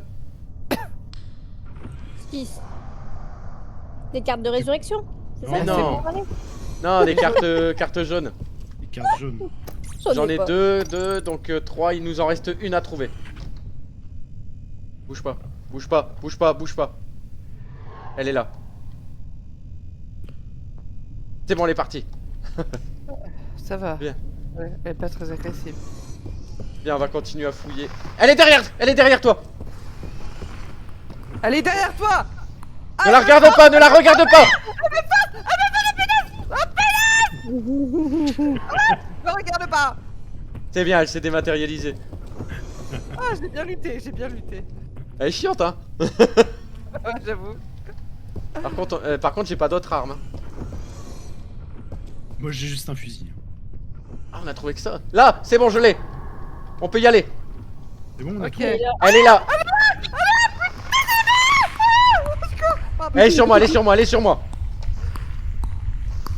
6. Des cartes de résurrection? C'est Mais ça? non. c'est bon, allez. Non, des cartes jaunes. Les cartes jaunes. J'en ai pas. 2, donc 3, il nous en reste une à trouver. Bouge pas, bouge pas, bouge pas, bouge pas. Elle est là. C'est bon, elle est partie. Ça va. Bien. Ouais, elle est pas très agressive. Bien, on va continuer à fouiller. Elle est derrière toi. Elle est derrière toi! Ne la regarde pas, ne la regarde pas. Ne regarde pas! C'est bien, elle s'est dématérialisée. Ah, j'ai bien lutté, j'ai bien lutté. Elle est chiante, hein. Ouais, j'avoue. Par contre, j'ai pas d'autres armes. hein. Moi j'ai juste un fusil. Ah, on a trouvé que ça. Là, c'est bon, je l'ai. On peut y aller. C'est bon, on a Ok. tout. Elle est là. Elle est sur moi, elle est sur moi, elle est sur moi.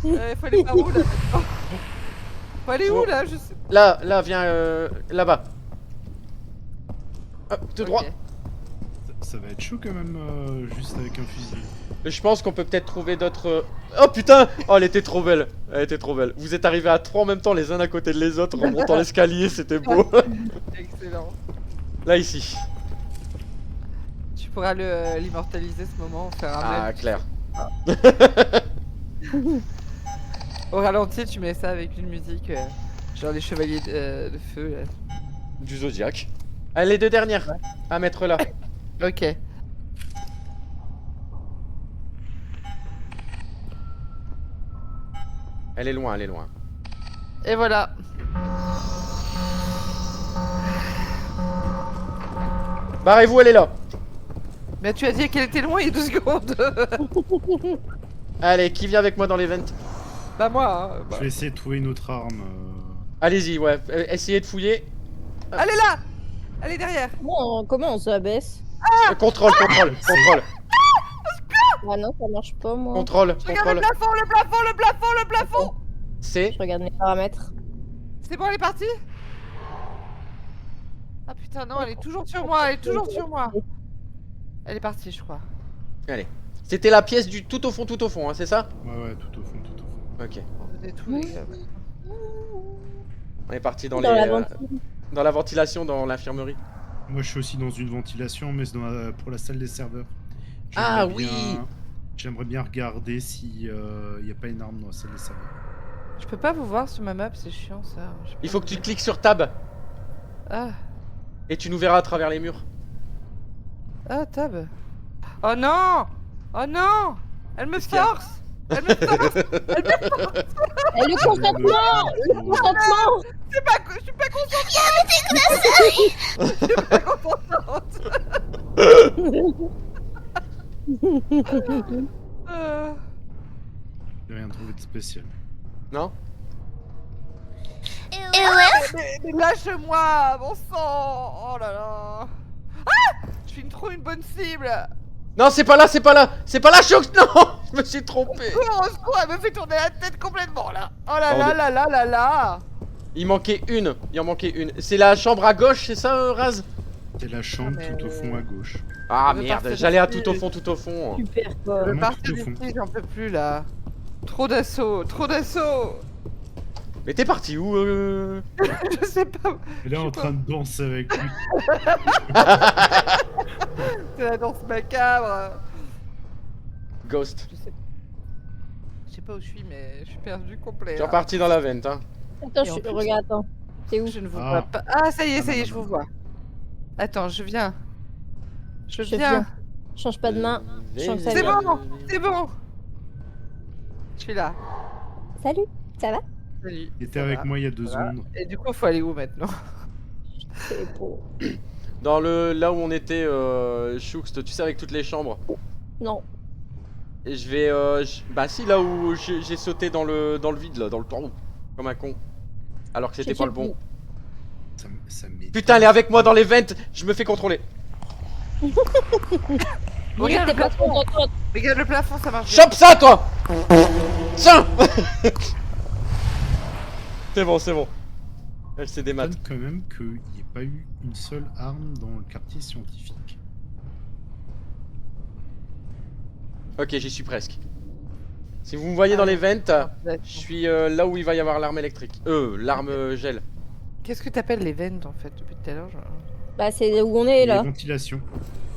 Faut aller par où là? Oh. Faut aller où là? Je sais. Là, viens là-bas. Hop, tout droit. Ok. Ça va être chaud quand même, juste avec un fusil. Je pense qu'on peut peut-être trouver d'autres... Oh putain. Oh, elle était trop belle. Elle était trop belle. Vous êtes arrivés à 3 en même temps, les uns à côté de les autres, en montant l'escalier, c'était beau. Excellent. Là, ici. Tu pourras l'immortaliser ce moment, faire un Ah, mème. clair. Au ralenti, tu mets ça avec une musique, genre les chevaliers de feu. Là. Du Zodiac. Allez, les 2 dernières à mettre là. Ok. Elle est loin, elle est loin. Et voilà. Barrez-vous, elle est là. Mais tu as dit qu'elle était loin il y a 2 secondes. Allez, qui vient avec moi dans les vents? Bah moi. Hein, bah. Je vais essayer de trouver une autre arme. Allez-y, ouais. Essayez de fouiller. Elle est là. Elle est derrière. Comment on se abaisse? Contrôle. Ah non, ça marche pas moi. Contrôle. Regarde le plafond. C'est... Je regarde mes paramètres. C'est bon, elle est partie? Ah putain, non, elle est toujours sur moi, Elle est partie, je crois. Allez. C'était la pièce du tout au fond, hein, c'est ça? Ouais, tout au fond. Ok. On est tous les gars. On est parti dans Dans la les... ventile. dans la ventilation, dans l'infirmerie. Moi je suis aussi dans une ventilation, mais c'est pour la salle des serveurs. Ah J'aimerais oui. bien- J'aimerais bien regarder si y a pas une arme dans la salle des serveurs. Je peux pas vous voir sur ma map, c'est chiant ça. Je sais Il pas faut que vous- tu cliques sur Tab Ah, et tu nous verras à travers les murs. ah, tab. Oh non! Oh non! Elle me Qu'est-ce qu'il y a force! Elle me force! Et le consentement! Le consentement! Je suis pas contente! Ça va être spécial. Non? Mais lâche-moi, bon sang. Oh là là. Ah, je suis trop une bonne cible. Non, c'est pas là, c'est pas là! C'est pas là, Choux! Non! Je me suis trompé! Oh, au secours, elle me fait tourner la tête complètement là. Oh là Oh, là mais- là là là là. Il manquait une. Il en manquait une. C'est la chambre à gauche, c'est ça, Raz? C'est la chambre mais- tout au fond à gauche. Ah Je veux merde, partir j'allais à d'ici. tout au fond, tout au fond. Super quoi. Je vais Vraiment partir tout au fond. d'ici, j'en peux plus là. Trop d'assaut, trop d'assaut. Mais t'es parti où Je sais pas. Elle est en train de danser avec lui. C'est la danse macabre. Ghost. Je sais pas où je suis, mais je suis perdu complet. Je suis là. reparti dans la vente, hein. Attends, Et en plus- regarde, attends. T'es où? Je ne vous Ah. vois pas. Ah, ça y est, Ah, non, je non, vous vois. Attends, je viens. Je Je viens. viens. Change pas de main. Change ta C'est vie. bon, c'est bon. Je suis là. Salut, ça va? Salut. Il était Ça avec va. moi il y a 2 Voilà. secondes. Et du coup, faut aller où maintenant? C'est beau. Dans le là où on était, Choux, tu sais, avec toutes les chambres. Non. Et je vais, bah si, là où j'ai sauté dans le vide, là, dans le trou, comme un con. Alors que c'était Je pas sais le bon. Ça m'étonne. Putain, elle est avec moi dans les ventes, je me fais contrôler. Regarde T'es le pas plafond. trop contente. Regarde le plafond, ça marche bien. Chope ça, toi. Tiens. C'est bon, c'est bon. Elle s'est Ça démat. m'étonne quand même qu'il n'y ait pas eu une seule arme dans le quartier scientifique. Ok, j'y suis presque. Si vous me voyez dans les ventes, je suis là où il va y avoir l'arme électrique. L'arme gel. Qu'est-ce que t'appelles les ventes en fait depuis tout à l'heure Bah, c'est où on est Les là. ventilations.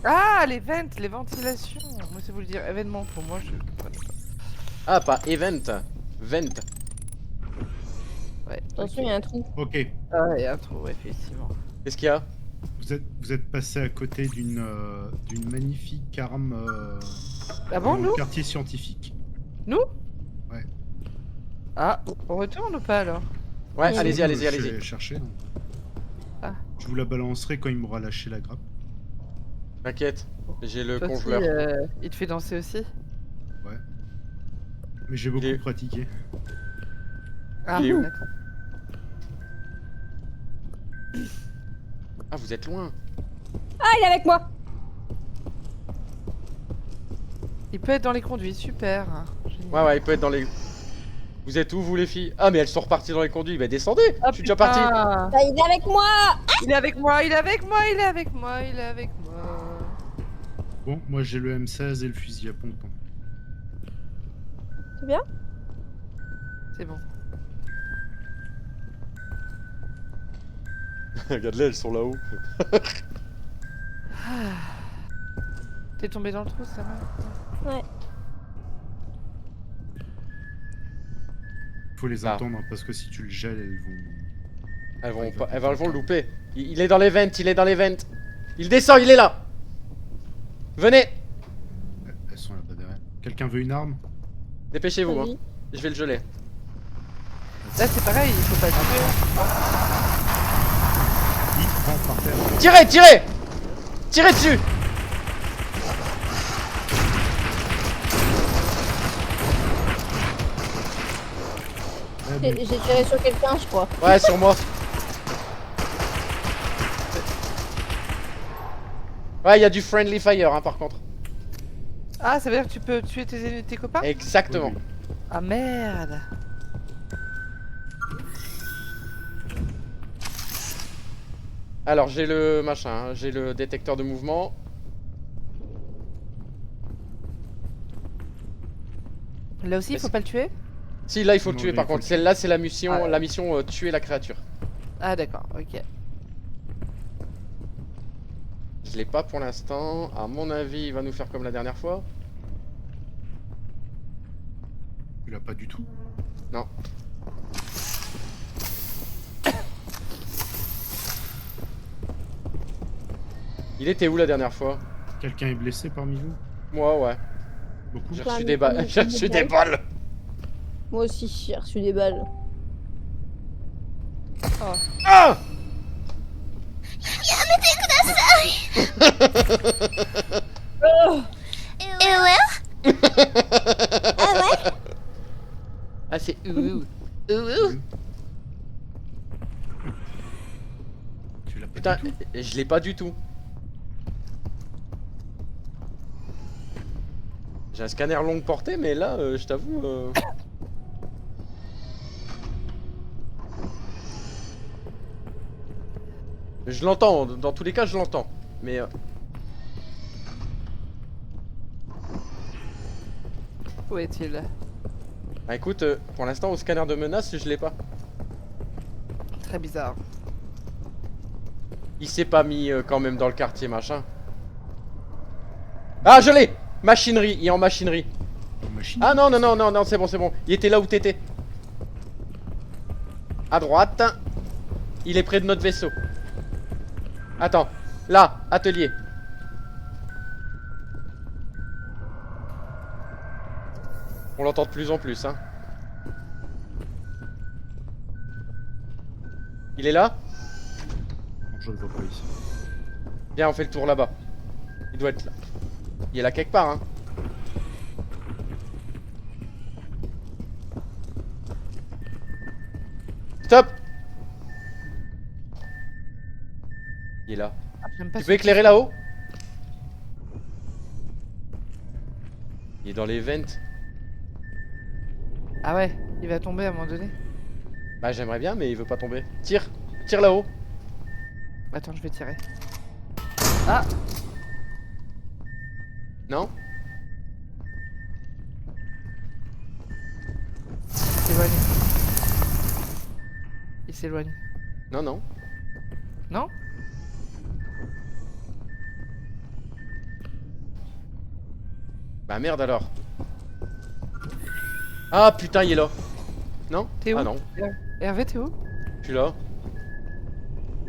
Ah, les ventes, les ventilations. Moi, ça veut dire événement pour moi. Je comprenais pas. Ah, pas event. Vent. Ouais. Attention, ok. il y a un trou. Ok, Ah, il y a un trou, effectivement. Qu'est-ce qu'il y a? vous êtes passé à côté d'une magnifique arme Ah bon, dans nous le quartier scientifique. Nous Ouais. Ah, on retourne ou pas alors? Ouais, Oui. allez-y, allez-y, Je allez-y. vais chercher. hein. Ah. Je vous la balancerai quand il m'aura lâché la grappe. T'inquiète, j'ai le Toi aussi, congeleur. il te fait danser aussi? Mais j'ai beaucoup Il est- pratiqué. Ah, Il est où d'accord. Ah, vous êtes loin. Ah, il est avec moi. Il peut être dans les conduits, super. Génial. Ouais, il peut être dans les... Vous êtes où, vous, les filles? Ah, mais elles sont reparties dans les conduits. Bah, descendez. Ah, Je suis déjà parti. putain. Bah, il est avec moi. Il est avec moi, il est avec moi, il est avec moi, il est avec moi. Bon, moi j'ai le M16 et le fusil à pompe. C'est bien? C'est bon. Regarde-les, elles sont là-haut. T'es tombé dans le trou, ça va? Ouais. Faut les Ah. entendre hein, parce que si tu le gèles, elles vont. Elles vont le louper. Il est dans les ventes, il est dans les ventes. Il descend, il est là. Venez. Elles sont là-bas derrière. Quelqu'un veut une arme? Dépêchez-vous, hein. Vas-y. Je vais le geler. Là, c'est pareil, il faut pas le tuer. Il prend par terre. Tirez, tirez. Tirez dessus. Ah, bon. J'ai tiré sur quelqu'un, je crois. Ouais, sur moi. Ouais, il y a du friendly fire, hein, par contre. Ah, ça veut dire que tu peux tuer tes copains? Exactement. Oui, Ah merde. Alors, j'ai le machin, hein, j'ai le détecteur de mouvement. Là aussi, il faut pas le tuer? Si, là, il faut le Non, tuer, là, par il faut contre. le tuer. Celle-là, c'est la mission, Ah ouais. tuer la créature. Ah d'accord, ok. Je l'ai pas pour l'instant. À mon avis, il va nous faire comme la dernière fois. Tu l'as pas du tout. Non. Il était où la dernière fois? Quelqu'un est blessé parmi vous? Moi, ouais. Beaucoup? J'ai Plein reçu de- des balles. plein de- J'ai reçu des balles. Moi aussi, j'ai reçu des balles. Ah! Oh, Ah, c'est ouh. Tu l'as pas Putain, du tout. je l'ai pas du tout. J'ai un scanner longue portée, mais là, je t'avoue. Je l'entends, dans tous les cas, je l'entends. Mais. Où est-il? Bah écoute, pour l'instant, au scanner de menace, je l'ai pas. Très bizarre. Il s'est pas mis quand même dans le quartier, machin. Ah, je l'ai! Machinerie, il est en machinerie. Ah non, non, non, non, non, c'est bon, c'est bon. Il était là où t'étais. À droite. Il est près de notre vaisseau. Attends, là, atelier. On l'entend de plus en plus, hein. Il est là? Non, je le vois pas ici. Viens, on fait le tour là-bas. Il doit être là. Il est là quelque part, hein. Stop! Il est là. Ah, j'aime pas Tu ce peux éclairer là-haut? Il est dans les vents. Ah ouais, il va tomber à un moment donné. Bah j'aimerais bien mais il veut pas tomber. Tire! Tire là-haut! Attends, je vais tirer. Ah! Non? Il s'éloigne. Il s'éloigne. Non, non. Non? Bah merde alors. Ah putain, il est là. Non? T'es où? Ah non, Hervé, t'es où? je suis là.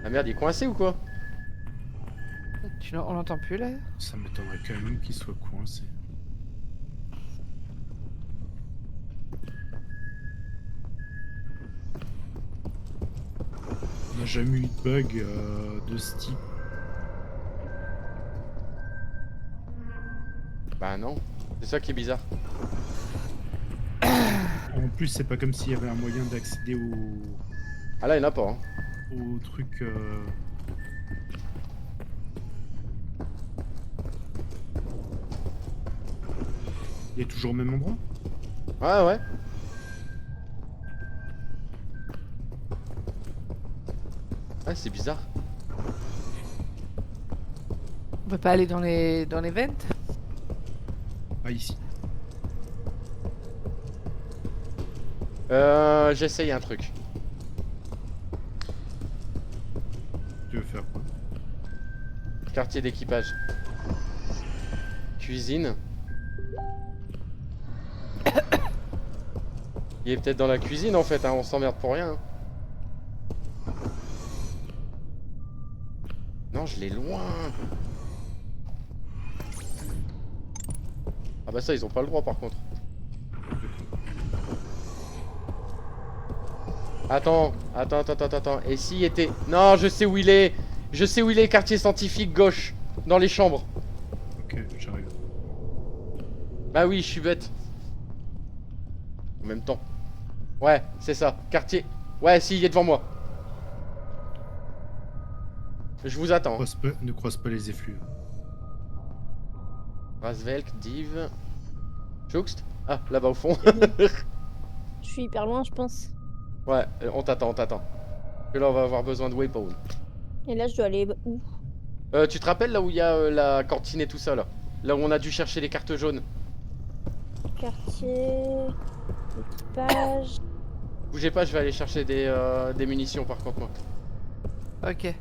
Ah merde, il est coincé ou quoi? On l'entend plus là? Ça m'étonnerait quand même qu'il soit coincé. On n'a jamais eu de bug de ce type. Bah non. C'est ça qui est bizarre. En plus, c'est pas comme s'il y avait un moyen d'accéder Ah là, il y en a pas. Hein. au truc. Il est toujours au même endroit? Ouais, ouais. Ah, c'est bizarre. On peut pas aller dans les vents? Ah, ici. J'essaye un truc. Tu veux faire quoi? Quartier d'équipage. Cuisine. Il est peut-être dans la cuisine en fait, hein, on s'emmerde pour rien. Non, je l'ai loin. Ah bah ça, ils ont pas le droit par contre. Attends. Et s'il était... Non, je sais où il est. Je sais où il est, quartier scientifique gauche. Dans les chambres. Ok, j'arrive. Bah oui, je suis bête. En même temps. Ouais, c'est ça. Quartier. Ouais, si, il est devant moi. Je vous attends. Ne croise pas les effluves. Rasvelk, Div. Juxt. Ah, là-bas au fond. Je suis hyper loin, je pense. Ouais, on t'attend. Que là, on va avoir besoin de waypoint. Et là, je dois aller où? Tu te rappelles là où il y a la cantine et tout ça là? Là où on a dû chercher les cartes jaunes. Quartier... Équipage... Bougez pas, je vais aller chercher des munitions par contre moi. Ok.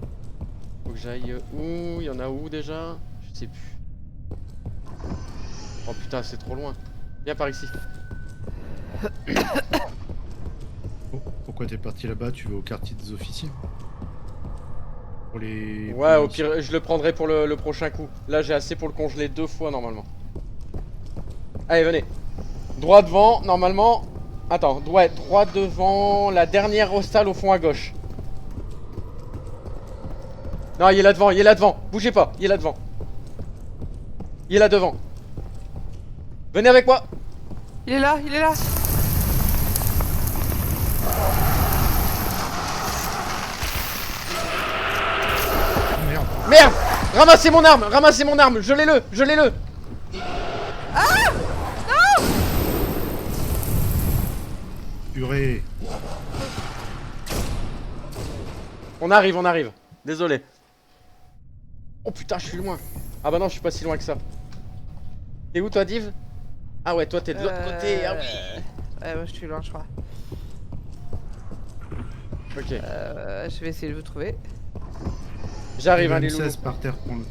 Faut que j'aille où? Il y en a où déjà? Je sais plus. Oh putain, c'est trop loin. Viens par ici. Oh, pourquoi t'es parti là-bas? Tu vas au quartier des officiers? Pour les... Ouais, au pire, je le prendrai pour le prochain coup. Là, j'ai assez pour le congeler 2 fois normalement. Allez, venez. Droit devant, normalement. Attends, ouais, droit devant la dernière hostale au fond à gauche. Non, il est là devant, bougez pas, il est là devant. Il est là devant. Venez avec moi. Il est là, il est là. Ramassez mon arme, gelez-le. Purée. On arrive. Désolé. Oh putain, je suis loin. Ah bah non, je suis pas si loin que ça. T'es où toi, Div? Ah ouais, toi t'es de l'autre côté. Ah oui. Ouais, moi je suis loin, je crois. Ok. Je vais essayer de vous trouver. J'arrive, un hein, les loulous. M16 par terre, prends-le.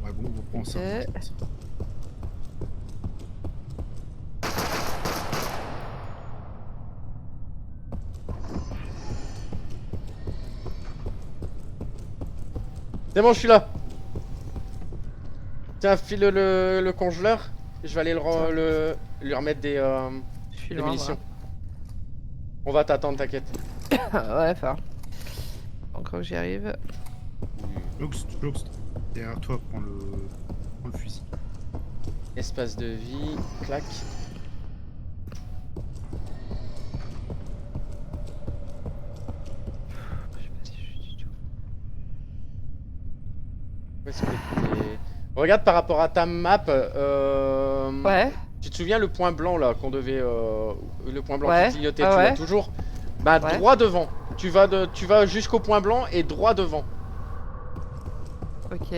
Ouais, bon, on reprend ça. Ok. C'est bon, je suis là. Tiens, file le congeleur. Je vais aller lui remettre des Je suis des loin. munitions. On va t'attendre, t'inquiète. Ouais, enfin. Encore que j'y arrive. Lox, derrière toi, prends le fusil. Espace de vie, clac. Je sais pas si je suis du tout. Où est-ce que t'es? Regarde par rapport à ta map. Ouais. Tu te souviens le point blanc là qu'on devait. Le point blanc Ouais. qui clignotait, Ah tu ouais. l'as toujours? Bah, Ouais. droit devant. Tu vas jusqu'au point blanc et droit devant. Ok.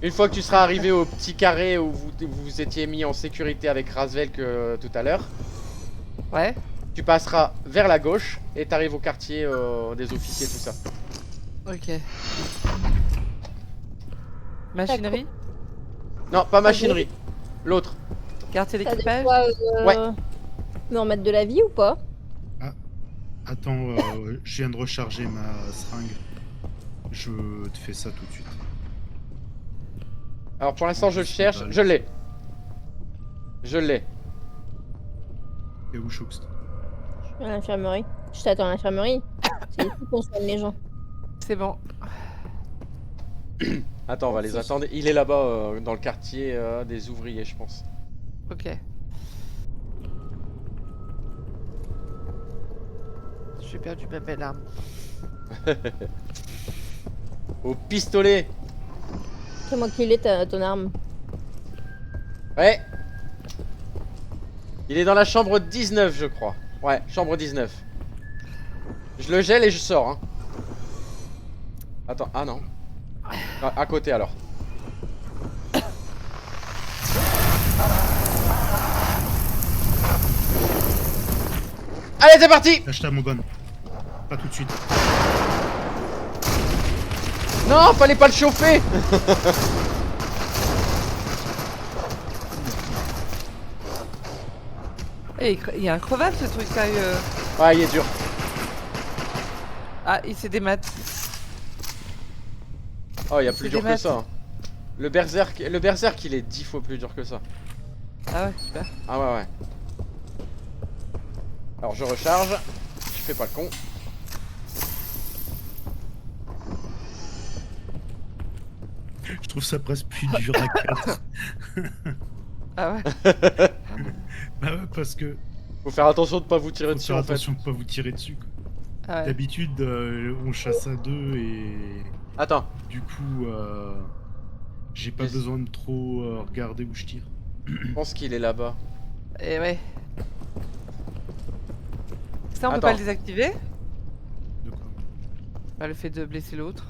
Une fois que tu seras arrivé au petit carré où vous étiez mis en sécurité avec Rasvelk tout à l'heure, Ouais. tu passeras vers la gauche et t'arrives au quartier des officiers, tout ça. Ok. Machinerie. Non, pas machinerie. L'autre. Quartier T'as de d'équipage. quoi Ouais. me remettre de la vie ou pas? Attends, je viens de recharger ma seringue. Je te fais ça tout de suite. Alors pour l'instant je le cherche, je l'ai. Je l'ai. Et où, Choux? Je suis à l'infirmerie. Je t'attends à l'infirmerie. C'est ici qu'on soigne les gens. C'est bon. Attends, on va les attendre. Il est là-bas dans le quartier des ouvriers, je pense. Ok. J'ai perdu ma belle arme. Au pistolet. C'est moi qui l'ai, ton arme. Ouais. Il est dans la chambre 19, je crois. Ouais, chambre 19. Je le gèle et je sors. Hein. Attends, ah non. Ah, à côté alors. Allez, c'est parti. Lâche-ta, mon gun. Pas tout de suite. Non, fallait pas le chauffer. Eh, il y a un crevable ce truc sérieux. Ouais, il est dur. Ah, il s'est démat. Oh, il y a plus C'est dur des que maths. ça. Hein. Le berserk, il est 10 fois plus dur que ça. Ah ouais, super. Ah ouais, ouais. Alors je recharge. Je fais pas le con. Je trouve ça presque plus dur à 4. Ah ouais. Bah ouais, parce que Faut faire attention de pas vous tirer faut dessus faire en fait. attention de pas vous tirer dessus, quoi. Ah ouais. D'habitude, on chasse à 2 et Attends. du coup, j'ai pas Yes. besoin de trop regarder où je tire. Je pense qu'il est là-bas. Et ouais. Ça, on peut Attends. pas le désactiver? De quoi? Bah, le fait de blesser l'autre.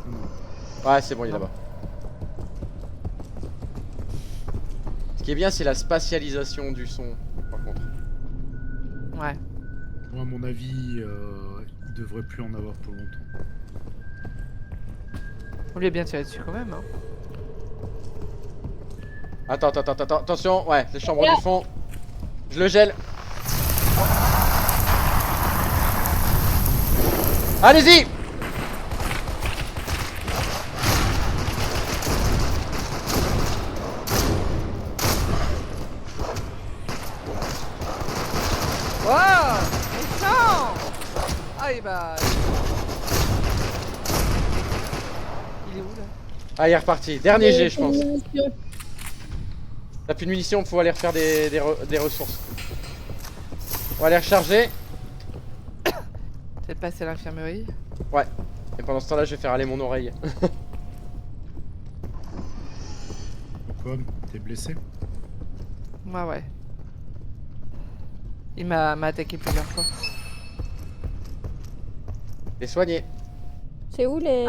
Non. Ouais, c'est bon, il est là-bas. Ce qui est bien, c'est la spatialisation du son, par contre. Ouais. Moi, à mon avis, il devrait plus en avoir pour longtemps. On lui a bien tiré dessus quand même, hein. Attends, attention, ouais, les chambres du fond. Je le gèle. Allez-y! Wow! Méchant! Ah, et bah. Il est où là? Ah, il est reparti. Dernier jet, je pense. Munitions. T'as plus de munitions, faut aller refaire des ressources. On va aller recharger. Peut-être passer à l'infirmerie? Ouais. Et pendant ce temps là je vais faire aller mon oreille. Pourquoi? T'es blessé? Ouais. Il m'a attaqué plusieurs fois. T'es soigné. C'est où les...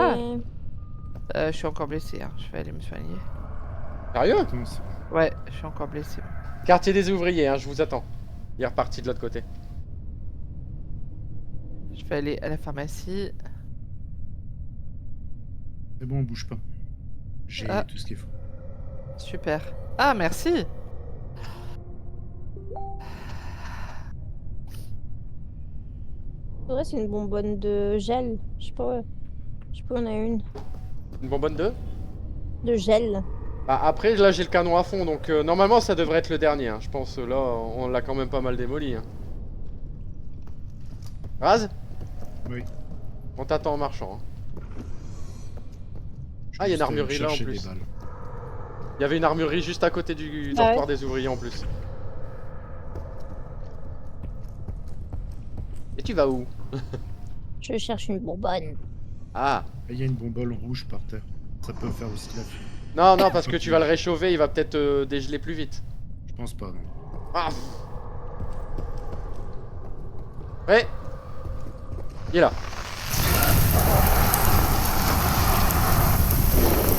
Je suis encore blessé, hein. Je vais aller me soigner. Sérieux? Attends, Ouais, je suis encore blessé. Quartier des ouvriers, hein, je vous attends. Il est reparti de l'autre côté. Je vais aller à la pharmacie. c'est bon, on bouge pas. J'ai tout ce qu'il faut. Super. Ah, merci. Faudrait c'est une bonbonne de gel. Je sais pas où on a une. Une bonbonne de? De gel. Bah après là j'ai le canon à fond donc normalement ça devrait être le dernier hein. Je pense là on l'a quand même pas mal démoli hein. Raz? Oui. On t'attend en marchant hein. Ah y'a une armurerie là en plus. Il y avait une armurerie juste à côté du dortoir des ouvriers en plus. Et tu vas où? Je cherche une bonbonne. Ah. Il y a une bonbonne rouge par terre. Ça peut faire aussi la fuite. Non parce que tu vas le réchauffer, il va peut-être dégeler plus vite. Je pense pas, non. Ah. Ouais. Il est là.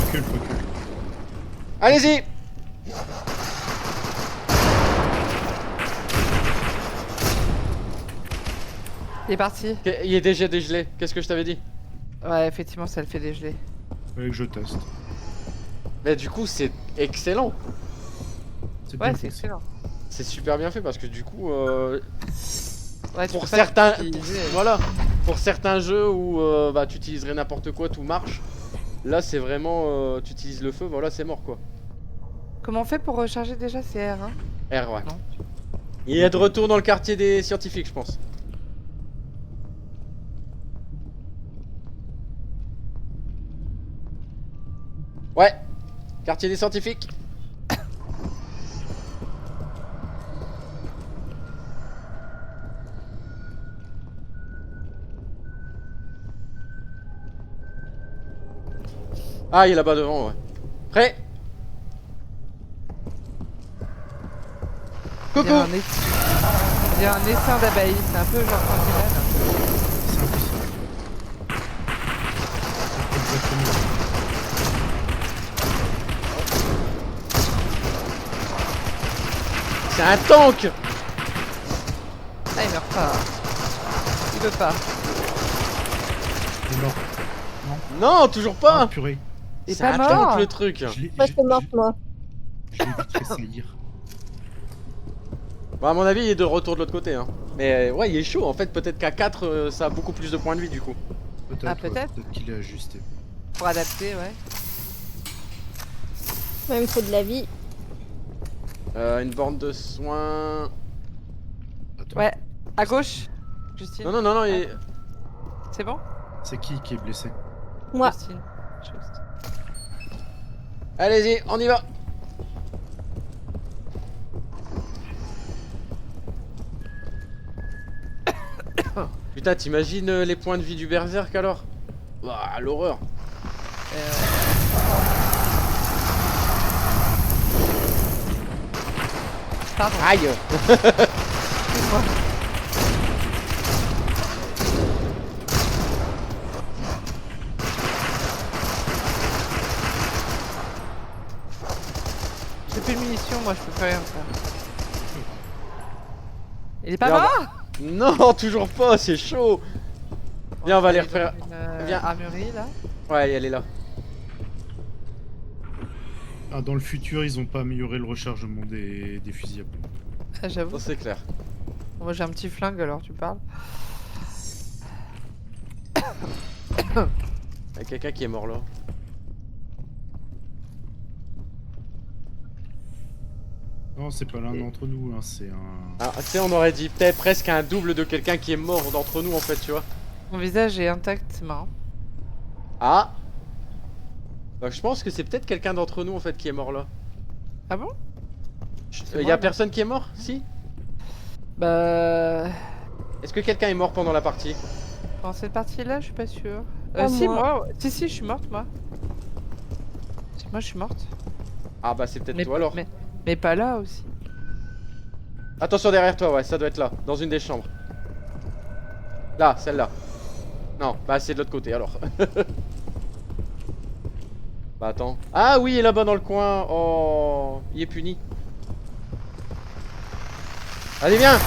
Recule. Allez-y. Il est parti. Il est déjà dégelé, qu'est-ce que je t'avais dit? Ouais, effectivement, ça le fait dégeler. Fallait que je teste. Mais du coup c'est excellent. C'est Ouais, bien c'est fait. excellent. C'est super bien fait parce que du coup Ouais, tu pour peux pas certains l'utiliser. voilà, pour certains jeux où bah tu utiliserais n'importe quoi, tout marche. Là c'est vraiment tu utilises le feu, voilà c'est mort quoi. Comment on fait pour recharger déjà? C'est R, hein? R ouais. Non. Il est de retour dans le quartier des scientifiques je pense. Ouais, quartier des scientifiques. Ah, il est là-bas devant, ouais. Prêt? Coucou! Il y a un essaim d'abeilles, c'est un peu genre Candyman. C'est un peu ça. Exactement. C'est un tank! Ah, il meurt pas. Il veut pas. Il est mort. Non, toujours pas! Ah, purée. Il est C'est pas un mort. tank le truc! Je l'ai Moi, je suis morte, moi. je l'ai vite fait saillir. Bah, à mon avis, il est de retour de l'autre côté. Hein. Mais ouais, il est chaud. En fait, peut-être qu'à 4, ça a beaucoup plus de points de vie du coup. Peut-être. Ah, peut-être. Peut-être qu'il est ajusté. Pour adapter, ouais. Moi, il me faut de la vie. Une borne de soins. Attends. Ouais, à gauche. Justine. Non, il est... C'est bon? C'est qui est blessé? Moi. Justine. Allez-y, on y va! Putain, t'imagines les points de vie du berserk alors? Ouah, l'horreur! Pardon. Aïe! Excuse-moi. J'ai plus de munitions, moi je peux plus rien faire. Il est pas Viens, mort? Non, toujours pas, c'est chaud! Viens, on va aller refaire. Une Viens. armurerie là. Ouais, elle est là. Ah, dans le futur, ils ont pas amélioré le rechargement des fusils à pompe. Ah, j'avoue. Ça, c'est clair. Moi j'ai un petit flingue alors tu parles. Il y a quelqu'un qui est mort là. Non, c'est pas l'un d'entre nous, hein, c'est un... Ah, tu sais, on aurait dit peut-être presque un double de quelqu'un qui est mort d'entre nous en fait, tu vois. Mon visage est intact, c'est marrant. Ah! Bah, je pense que c'est peut-être quelqu'un d'entre nous en fait qui est mort là. Ah bon? Y a personne qui est mort? Si? Bah... Est-ce que quelqu'un est mort pendant la partie? Dans cette partie là, je suis pas sûr. Si, moi. moi. Si, je suis morte, moi. Moi, je suis morte. Ah bah c'est peut-être toi alors. Mais pas là aussi. Attention derrière toi, ouais, ça doit être là, dans une des chambres. Là, celle-là. Non, bah c'est de l'autre côté alors. Bah attends. Ah oui, il est là-bas dans le coin. Oh, il est puni. Allez, viens.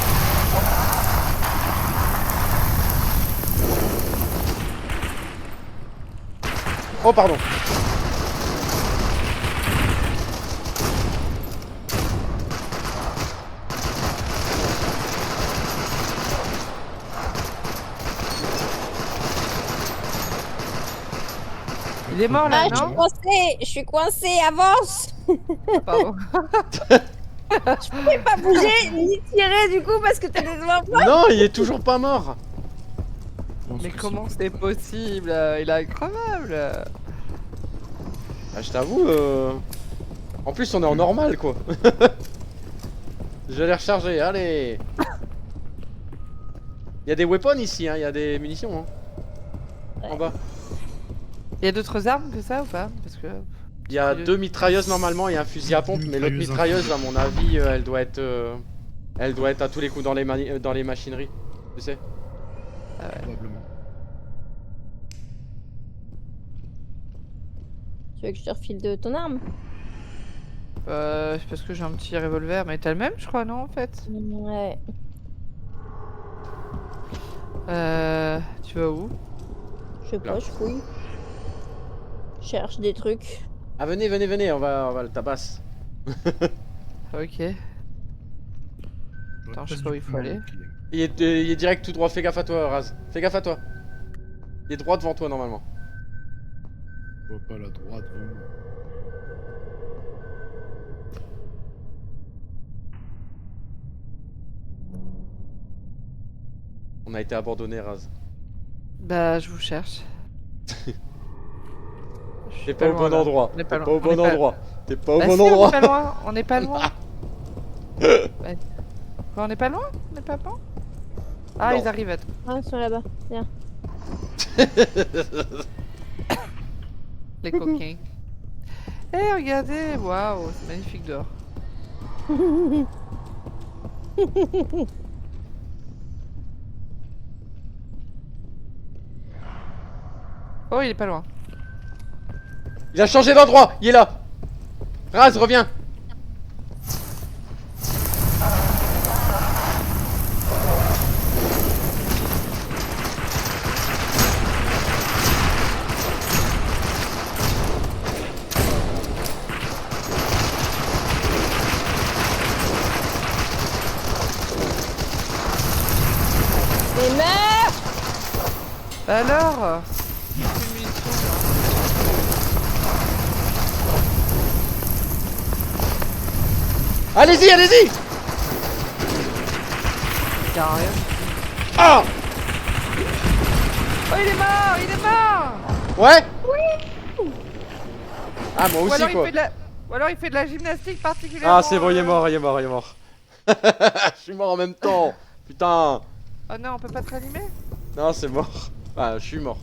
Oh, pardon. Il est mort là, Ah, non? je suis coincé, avance. Pardon. Je pouvais pas bouger ni tirer du coup parce que t'es devant moi. Non, il est toujours pas mort. Mais comment c'est possible? Il est incroyable. Ah, je t'avoue, en plus on est en normal quoi. Je vais les recharger, allez. Il y a des weapons ici, hein, il y a des munitions. Hein. Ouais. En bas. Il y a d'autres armes que ça ou pas? Parce que... Il y a 2 mitrailleuses normalement et un fusil à pompe, mais l'autre mitrailleuse, à mon avis, elle doit être à tous les coups dans les machineries, tu sais. Ah ouais. Probablement. Tu veux que je te refile de ton arme? C'est parce que j'ai un petit revolver, mais t'as le même, je crois, non, en fait? Ouais. Tu vas où? Je sais pas, je fouille. Je cherche des trucs. Ah venez, on va le tabasse. Ok. Attends, je sais pas où il faut aller. Il est direct tout droit, fais gaffe à toi Raz. Fais gaffe à toi. Il est droit devant toi normalement. Je vois pas la droite devant moi. On a été abandonné Raz. Bah, je vous cherche. T'es pas au bon endroit. T'es pas au bon endroit. T'es pas au Bah bon si, endroit. on est pas loin. On est pas loin. Ouais. Quoi, on est pas loin? On est pas loin? Ah, Non. ils arrivent à... Ah, ils sont là-bas. Viens. Les coquins. Eh, regardez, waouh, c'est magnifique dehors. Oh, il est pas loin. Il a changé d'endroit, il est là. Raz, reviens. Mais meurs! Alors plus de munitions, Allez-y, allez-y. il y a rien. Ah. Oh, il est mort! Il est mort! Ouais. Oui. Ah moi Ou aussi alors, quoi. ou alors il fait de la gymnastique particulièrement. Ah c'est bon, il est mort, il est mort, il est mort. Je suis mort en même temps. Putain. Oh non, on peut pas te ranimer? Non, c'est mort. Ah, je suis mort.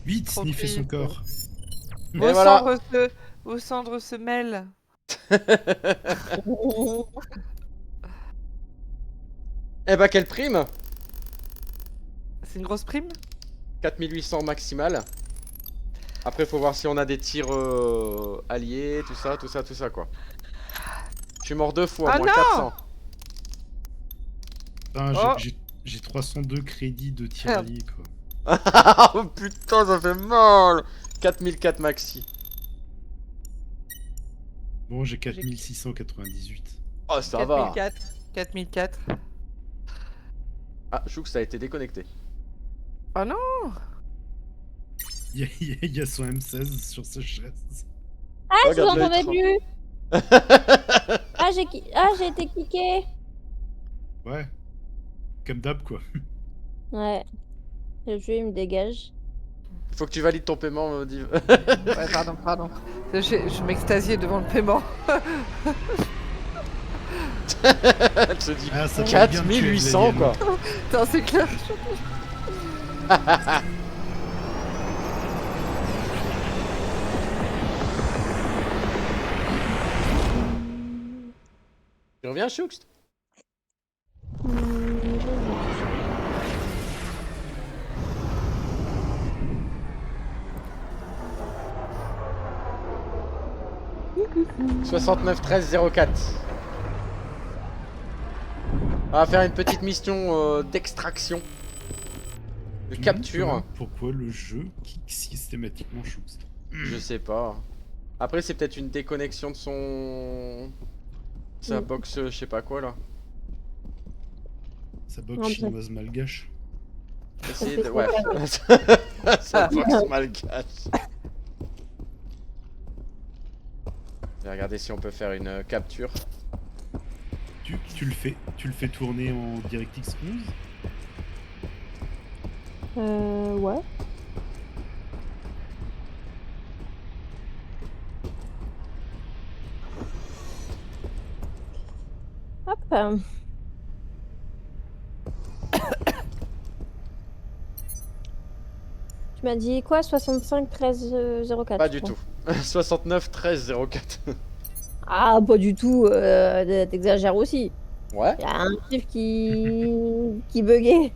Vite, Trop sniffer son triste. corps. Vos, voilà. vos cendres se mêlent. Eh bah quelle prime. C'est une grosse prime? 4800 maximal. Après faut voir si on a des tirs alliés, tout ça quoi. Je suis mort 2 fois, Ah moins non 400. Putain, Oh. j'ai 302 crédits de tir allié quoi. Oh putain, ça fait mal. 4004 maxi. Bon, j'ai 4698. Oh ça va. 4004. 4004. Ah, je trouve que ça a été déconnecté. Oh non! Il y a son M16 sur sa chaise. Ah, je vous Regarde entendais l'écran. plus. Ah, j'ai été kické. Ouais. Comme d'hab quoi. Ouais. Le jeu, il me dégage. Faut que tu valides ton paiement, Div. Ouais, pardon. Je m'extasiais devant le paiement. Elle se dit Ah, ça fait bien de tuer 4800 les quoi. Attends, c'est clair. combien, Choux? « 69 13 04 ». On va faire une petite mission d'extraction. De capture. Pourquoi le jeu kick systématiquement Choux? Je sais pas. Après, c'est peut-être une déconnexion de son... Sa box, je sais pas quoi là. Sa box chinoise malgache. Essayez de... Ouais. Sa box malgache. Je vais regarder si on peut faire une capture. Tu le fais tourner en DirectX 11? Ouais. Hop. Tu m'as dit quoi? 65 13 04. Pas du tout. 69 13 04. Ah, pas du tout. T'exagères aussi. Ouais. Il y a un chiffre qui buguait.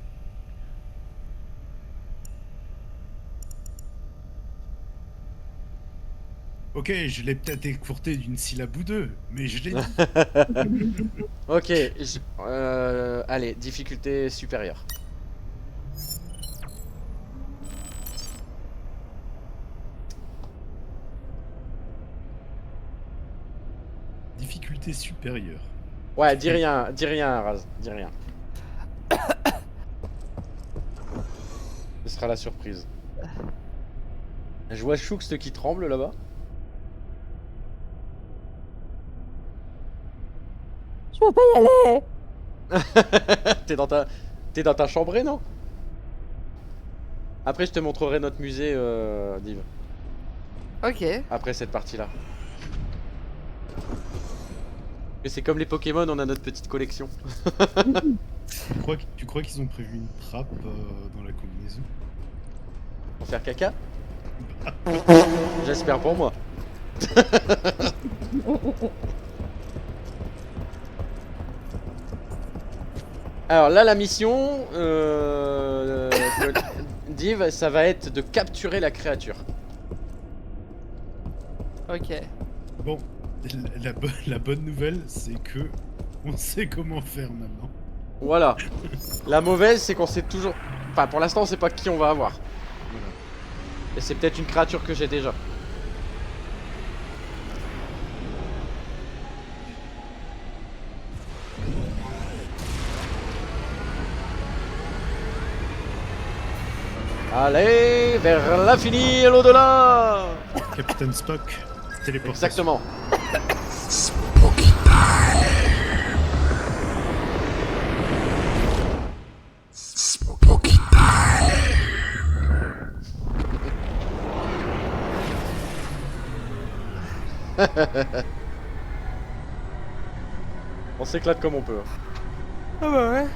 Ok, je l'ai peut-être écourté d'une syllabe ou deux, mais je l'ai dit. Ok, allez, difficulté supérieure. Difficulté supérieure. Ouais, dis rien, Raz, dis rien. Ce sera la surprise. Je vois Choux qui tremble là-bas. Je peux pas y aller. T'es dans ta chambrée, non? Après, je te montrerai notre musée, Div. Ok. Après cette partie-là. Mais c'est comme les Pokémon, on a notre petite collection. Tu crois qu'ils ont prévu une trappe dans la combinaison? Pour faire caca? J'espère pour moi. Alors là, la mission, Div, ça va être de capturer la créature. Ok. Bon, la bonne nouvelle, c'est que on sait comment faire maintenant. Voilà. La mauvaise, c'est qu'on sait toujours... Enfin, pour l'instant, on sait pas qui on va avoir. Voilà. Et c'est peut-être une créature que j'ai déjà. Allez, vers l'infini et l'au-delà. Captain Spock, téléportation. Exactement. On s'éclate comme on peut. Ah bah ouais.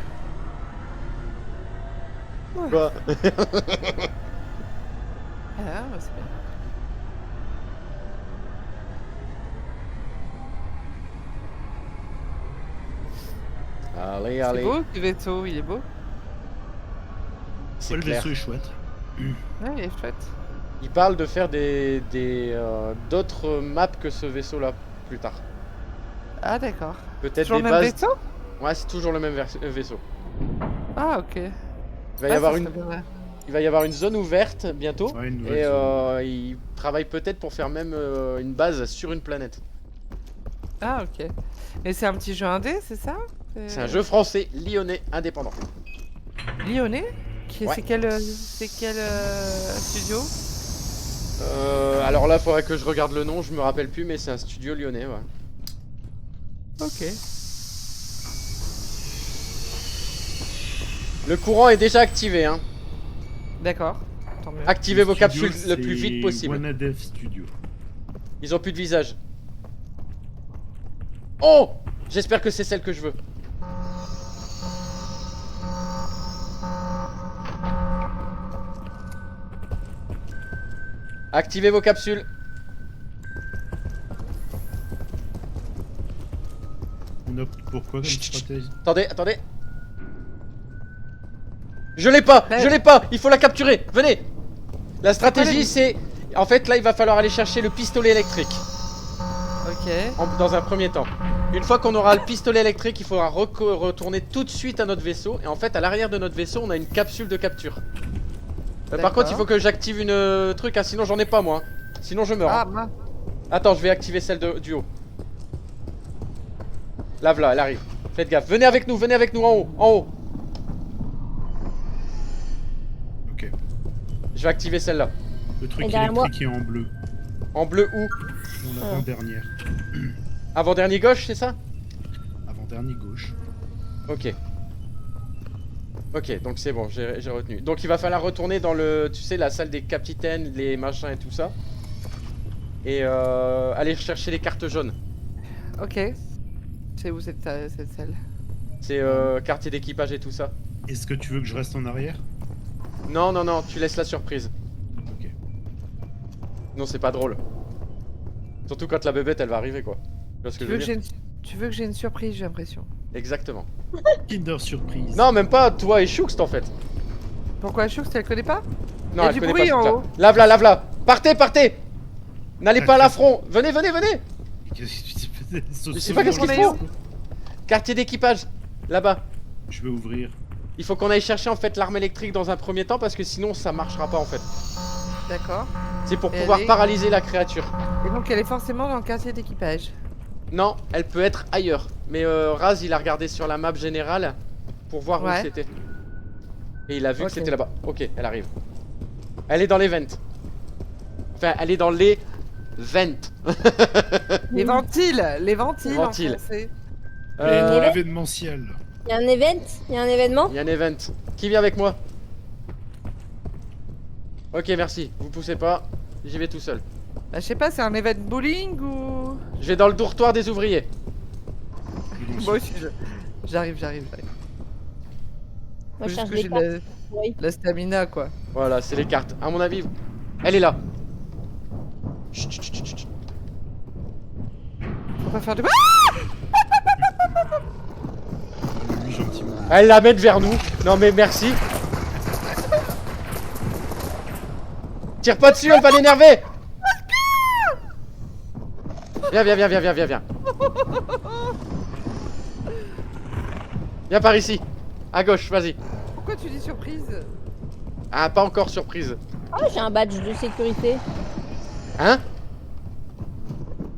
Quoi? Ah, bah c'est bien. Allez, C'est allez. beau ce vaisseau, il est beau. C'est Le clair. vaisseau est chouette. Ouais, il est chouette. Il parle de faire d'autres maps que ce vaisseau-là plus tard. Ah d'accord. Peut-être Toujours des le même bases. vaisseau? Ouais, c'est toujours le même vaisseau. Ah ok. Il va y avoir ça une... serait bien, ouais. Il va y avoir une zone ouverte bientôt. Ouais, une nouvelle Et zone. il travaille peut-être pour faire même une base sur une planète. Ah ok. Mais c'est un petit jeu indé, c'est ça? C'est un jeu français, lyonnais, indépendant. Lyonnais? Ouais. C'est quel studio? Alors là, faudrait que je regarde le nom, je me rappelle plus, mais c'est un studio lyonnais, ouais. Ok. Le courant est déjà activé, hein. D'accord. Tant mieux. Activez vos Le studio, capsules le plus vite c'est possible. WannaDev Studio. Ils ont plus de visage. Oh! J'espère que c'est celle que je veux. Activez vos capsules. On opte pour quoi comme stratégie? Attendez, attendez. Je l'ai pas, Mais- je l'ai pas. Il faut la capturer. Venez. La stratégie, c'est... En fait, là, il va falloir aller chercher le pistolet électrique. Ok. Dans un premier temps. Une fois qu'on aura le pistolet électrique, il faudra retourner tout de suite à notre vaisseau. Et en fait, à l'arrière de notre vaisseau, on a une capsule de capture. Par contre, il faut que j'active une truc, hein, sinon j'en ai pas moi. Hein. Sinon je meurs. Ah, Hein. mince. Attends, je vais activer celle du haut. Là, voilà, elle arrive. Faites gaffe. Venez avec nous en haut, en haut. Ok. Je vais activer celle-là. Le truc Et derrière moi. électrique est en bleu. En bleu où? Dans l'avant-dernière. Avant-dernier gauche, c'est ça? Avant-dernier gauche. Ok. Ok, donc c'est bon, j'ai retenu. Donc il va falloir retourner dans le, tu sais, la salle des capitaines, les machins et tout ça. Et aller chercher les cartes jaunes. Ok. C'est où cette salle? C'est quartier d'équipage et tout ça. Est-ce que tu veux que je reste en arrière? Non, non, non, tu laisses la surprise. Ok. Non, c'est pas drôle. Surtout quand la bébête elle va arriver quoi. Tu vois ce que Tu je veux veux que dire? tu veux que j'ai une surprise, j'ai l'impression. Exactement. Kinder surprise. Non, même pas toi et Choux en fait. Pourquoi Choux, elle connaît pas? Non, Y a elle du connaît bruit pas ce en truc-là. haut. Lave-la, lave-la. Partez, partez. N'allez pas à l'affront. Venez, venez, venez. Qu'est-ce que tu fais? Je sais pas qu'est-ce qu'il On est faut. où? Quartier d'équipage. Là-bas. Je vais ouvrir. Il faut qu'on aille chercher en fait l'arme électrique dans un premier temps parce que sinon ça marchera pas en fait. D'accord. C'est pour Et pouvoir elle est- paralyser la créature. Et donc elle est forcément dans le quartier d'équipage. Non, elle peut être ailleurs. Mais Raz il a regardé sur la map générale pour voir où Ouais. c'était. Et il a vu Ok. que c'était là-bas. Ok, elle arrive. Elle est dans les vents. Enfin, elle est dans les vents. Les ventiles. Les ventiles. en Ventiles. français. Et dans Euh, l'événementiel. Il y a un event? Il y a un événement? Il y a un event. Qui vient avec moi? Ok, merci. Vous poussez pas. J'y vais tout seul. Bah, je sais pas, c'est un événement bowling ou. Je vais dans le dortoir des ouvriers. Moi aussi, j'arrive. Moi, je Juste cherche que des j'ai cartes. Oui. la stamina, quoi. Voilà, c'est les cartes. À mon avis, elle est là. Chut, chut, chut, chut, chut. Faut pas faire de. Lui, gentiment. Elle la met vers nous. Non mais merci. Tire pas dessus, elle va l'énerver. Viens, viens, viens, viens, viens, viens, viens. Viens par ici. À gauche, vas-y. Pourquoi tu dis surprise? Ah, pas encore surprise. Ah, j'ai un badge de sécurité. Hein?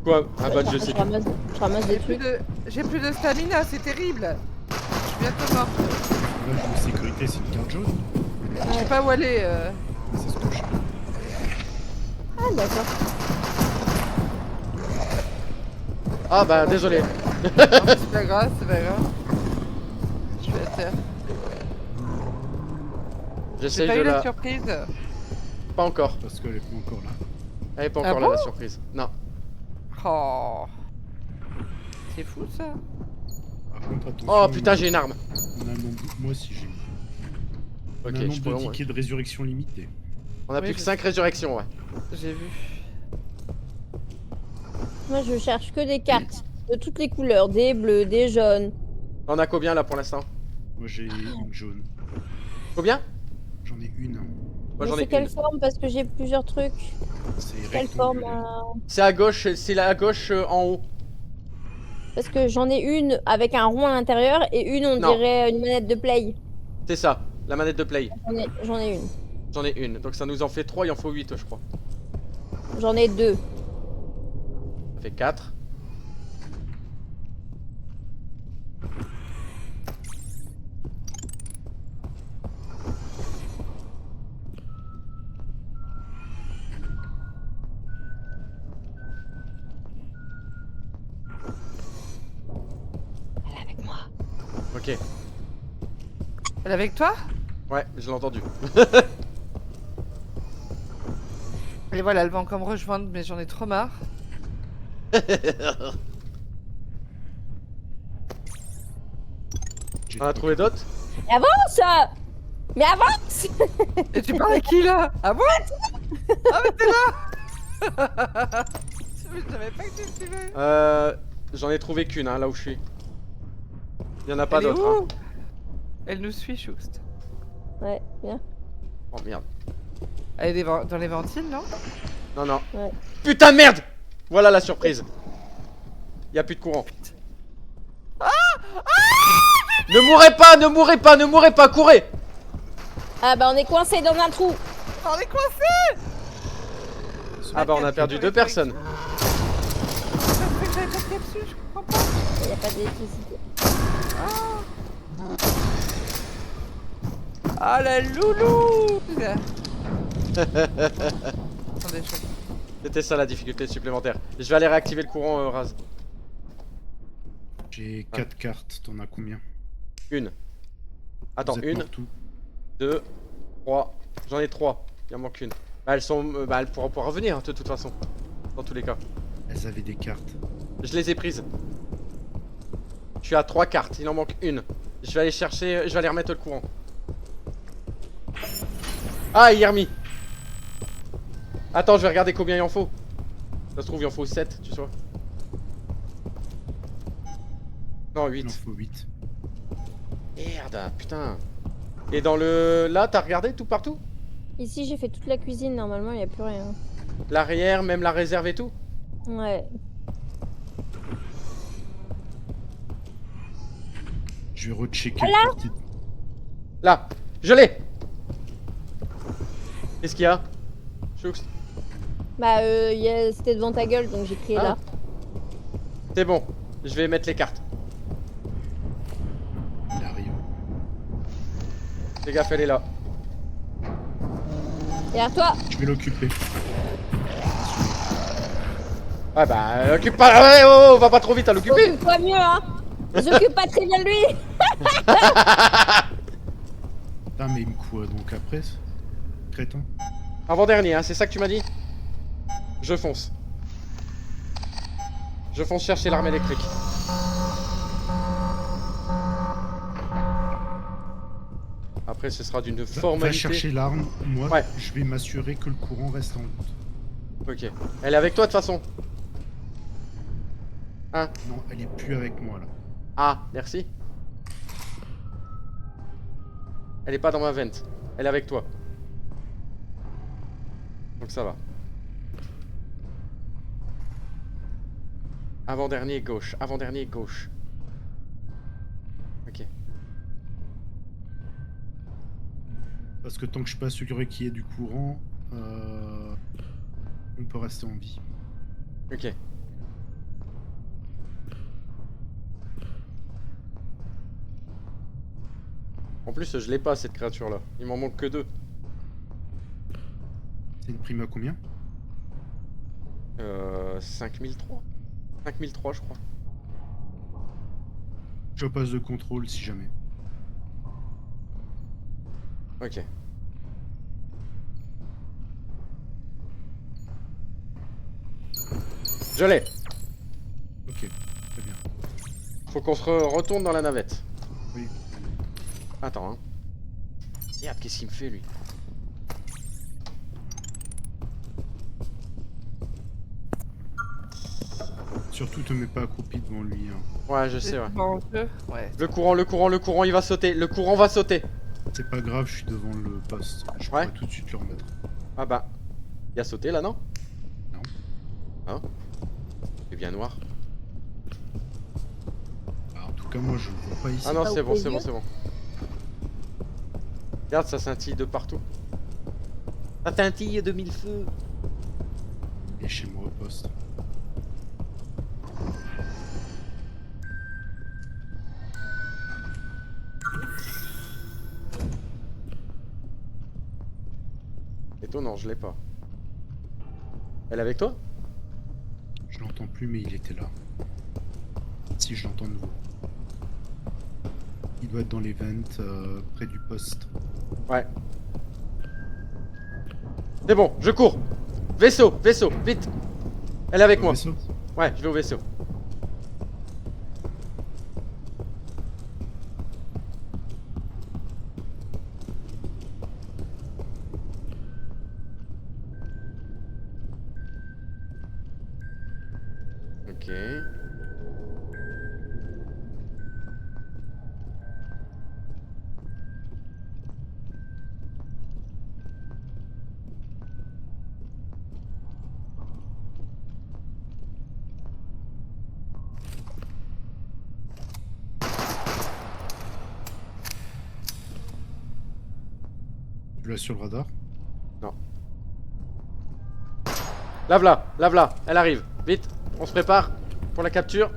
Quoi? Un badge de je sécurité. ramasse des trucs. J'ai plus de stamina, c'est terrible. Je suis bientôt mort. Là, de sécurité, c'est une carte jaune. Je sais pas où aller. C'est ce que je cherche. Ah, d'accord. Ah bah désolé. Non, mais c'est pas grave, c'est pas grave. Je vais à terre. J'ai J'essaye pas de eu la la... surprise. Pas encore. Parce qu'elle est pas encore là. Elle est pas Ah encore là bon la surprise. Non. Oh. C'est fou ça. Par contre, attention. Oh putain, j'ai une arme. On a un nombre... Moi aussi, j'ai. On Ok, a un je nombre peux... de tickets de résurrection limité. On a Oui, plus que je 5 résurrections, ouais. J'ai vu. Moi, je cherche que des cartes de toutes les couleurs, des bleus, des jaunes. On a combien là pour l'instant? Moi, j'ai une jaune. Combien? J'en ai une. Moi Mais j'en ai c'est quelle une. forme? Parce que j'ai plusieurs trucs. C'est Quelle forme? rectangulaire. C'est à gauche, c'est là à gauche en haut. Parce que j'en ai une avec un rond à l'intérieur et une, on Non. dirait une manette de play. C'est ça, la manette de play. J'en ai une. J'en ai une. Donc ça nous en fait 3, il en faut 8 je crois. J'en ai deux. Ça fait 4. Elle est avec moi. Ok. Elle est avec toi? Ouais, je l'ai entendu. Et voilà, elle va encore me rejoindre, mais j'en ai trop marre. J'ai On a trouvé d'autres? Mais avance! Mais avance! Et tu parles à qui là? Ah bon? Ah mais t'es là. Je savais pas que tu suivais. J'en ai trouvé qu'une hein, là où je suis. Il y en a pas Elle est d'autres. où Hein. Elle nous suit, Chouxt. Ouais, bien. Oh merde. Elle est dans les ventiles, non? Non, non. Ouais. Putain de merde. Voilà la surprise. Y a plus de courant. Ne mourrez pas, ne mourrez pas, ne mourrez pas, courez. Ah bah on est coincé dans un trou. On est coincé. Ah bah on a perdu 2 personnes. Ça fait que j'avais pas de capsule, je comprends pas. Il n'y a pas d'électricité. Ah la loulou. Attendez, C'était ça la difficulté supplémentaire. Je vais aller réactiver le courant Raz. J'ai 4 cartes, t'en as combien? Une. Attends, Vous êtes une, partout. 2, 3. J'en ai 3. Il en manque une. Bah elles sont. Bah elles pourront revenir de toute façon. Dans tous les cas. Elles avaient des cartes. Je les ai prises. Je suis à 3 cartes, il en manque une. Je vais aller chercher. Je vais aller remettre le courant. Ah il est remis. Attends, je vais regarder combien il en faut. Ça se trouve il en faut 7, tu vois. Non, Il en 8. faut 8. Merde, putain. Et dans le... Là, t'as regardé tout partout? Ici j'ai fait toute la cuisine, normalement il n'y a plus rien. L'arrière, même la réserve et tout? Ouais. Je vais rechecker le parti. Là, je l'ai. Qu'est-ce qu'il y a? Choux. Bah c'était devant ta gueule donc j'ai crié là. C'est bon, je vais mettre les cartes. Il arrive. Les gars, elle est là. Derrière toi. Je vais l'occuper. Ouais bah, occupe pas... Ouais, oh, va pas trop vite à l'occuper. Occupe-toi mieux hein. J'occupe pas très bien de lui. Ah mais il me quoi donc après crétin. Avant-dernier, hein, c'est ça que tu m'as dit? Je fonce. Je fonce chercher l'arme électrique. Après, ce sera d'une Va formalité. chercher l'arme, moi Ouais. je vais m'assurer que le courant reste en route. Ok. Elle est avec toi de toute façon. Hein? Non, elle est plus avec moi là. Ah, merci. Elle est pas dans ma vente. Elle est avec toi. Donc ça va. Avant-dernier gauche. Avant-dernier gauche. Ok. Parce que tant que je suis pas assuré qu'il y ait du courant, on peut rester en vie. Ok. En plus, je l'ai pas cette créature là. Il m'en manque que 2. C'est une prime à combien? 5003. 5003 je crois. Je passe de contrôle si jamais. Ok. Je l'ai. Ok, très bien. Faut qu'on se retourne dans la navette. Oui. Attends hein. Merde, qu'est-ce qu'il me fait lui? Surtout te mets pas accroupi devant lui. Hein. Ouais, je sais, ouais. Bon, ouais. Le courant, il va sauter. Le courant va sauter. C'est pas grave, je suis devant le poste. Je pourrais tout de suite le remettre. Ah bah. Il a sauté là, non? Non. Hein? C'est bien noir. En tout cas, moi je le vois pas ici. Ah non, Pas c'est au bon, c'est plaisir. bon, c'est bon. Regarde, ça scintille de partout. Ça scintille de mille feux. Il est chez moi au poste. Étonnant, je l'ai pas. Elle est avec toi? Je l'entends plus, mais il était là. Si je l'entends de nouveau. Il doit être dans les ventes, près du poste. Ouais. C'est bon, je cours. Vaisseau, vaisseau, vite. Elle est avec Au moi. vaisseau. Ouais, je vais au vaisseau. Ok. Tu l'as sur le radar? Lave-la, elle arrive. Vite, on se prépare pour la capture.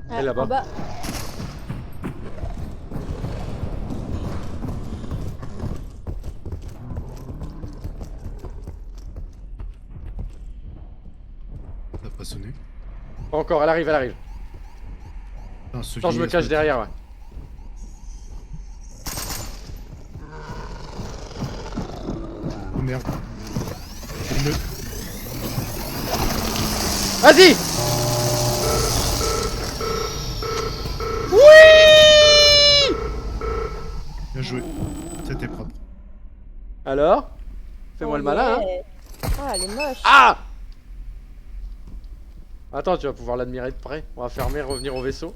Elle est là-bas. En bas. Ça a pas sonné. Pas encore, elle arrive. Putain, ce Attends, je me vieil cache asthmatique. derrière, ouais. Oh merde. Le- Vas-y! Oui! Bien joué. C'était propre. Alors? Fais-moi le malin, hein. Ah, elle est moche. Ah! Attends, tu vas pouvoir l'admirer de près. On va fermer, revenir au vaisseau.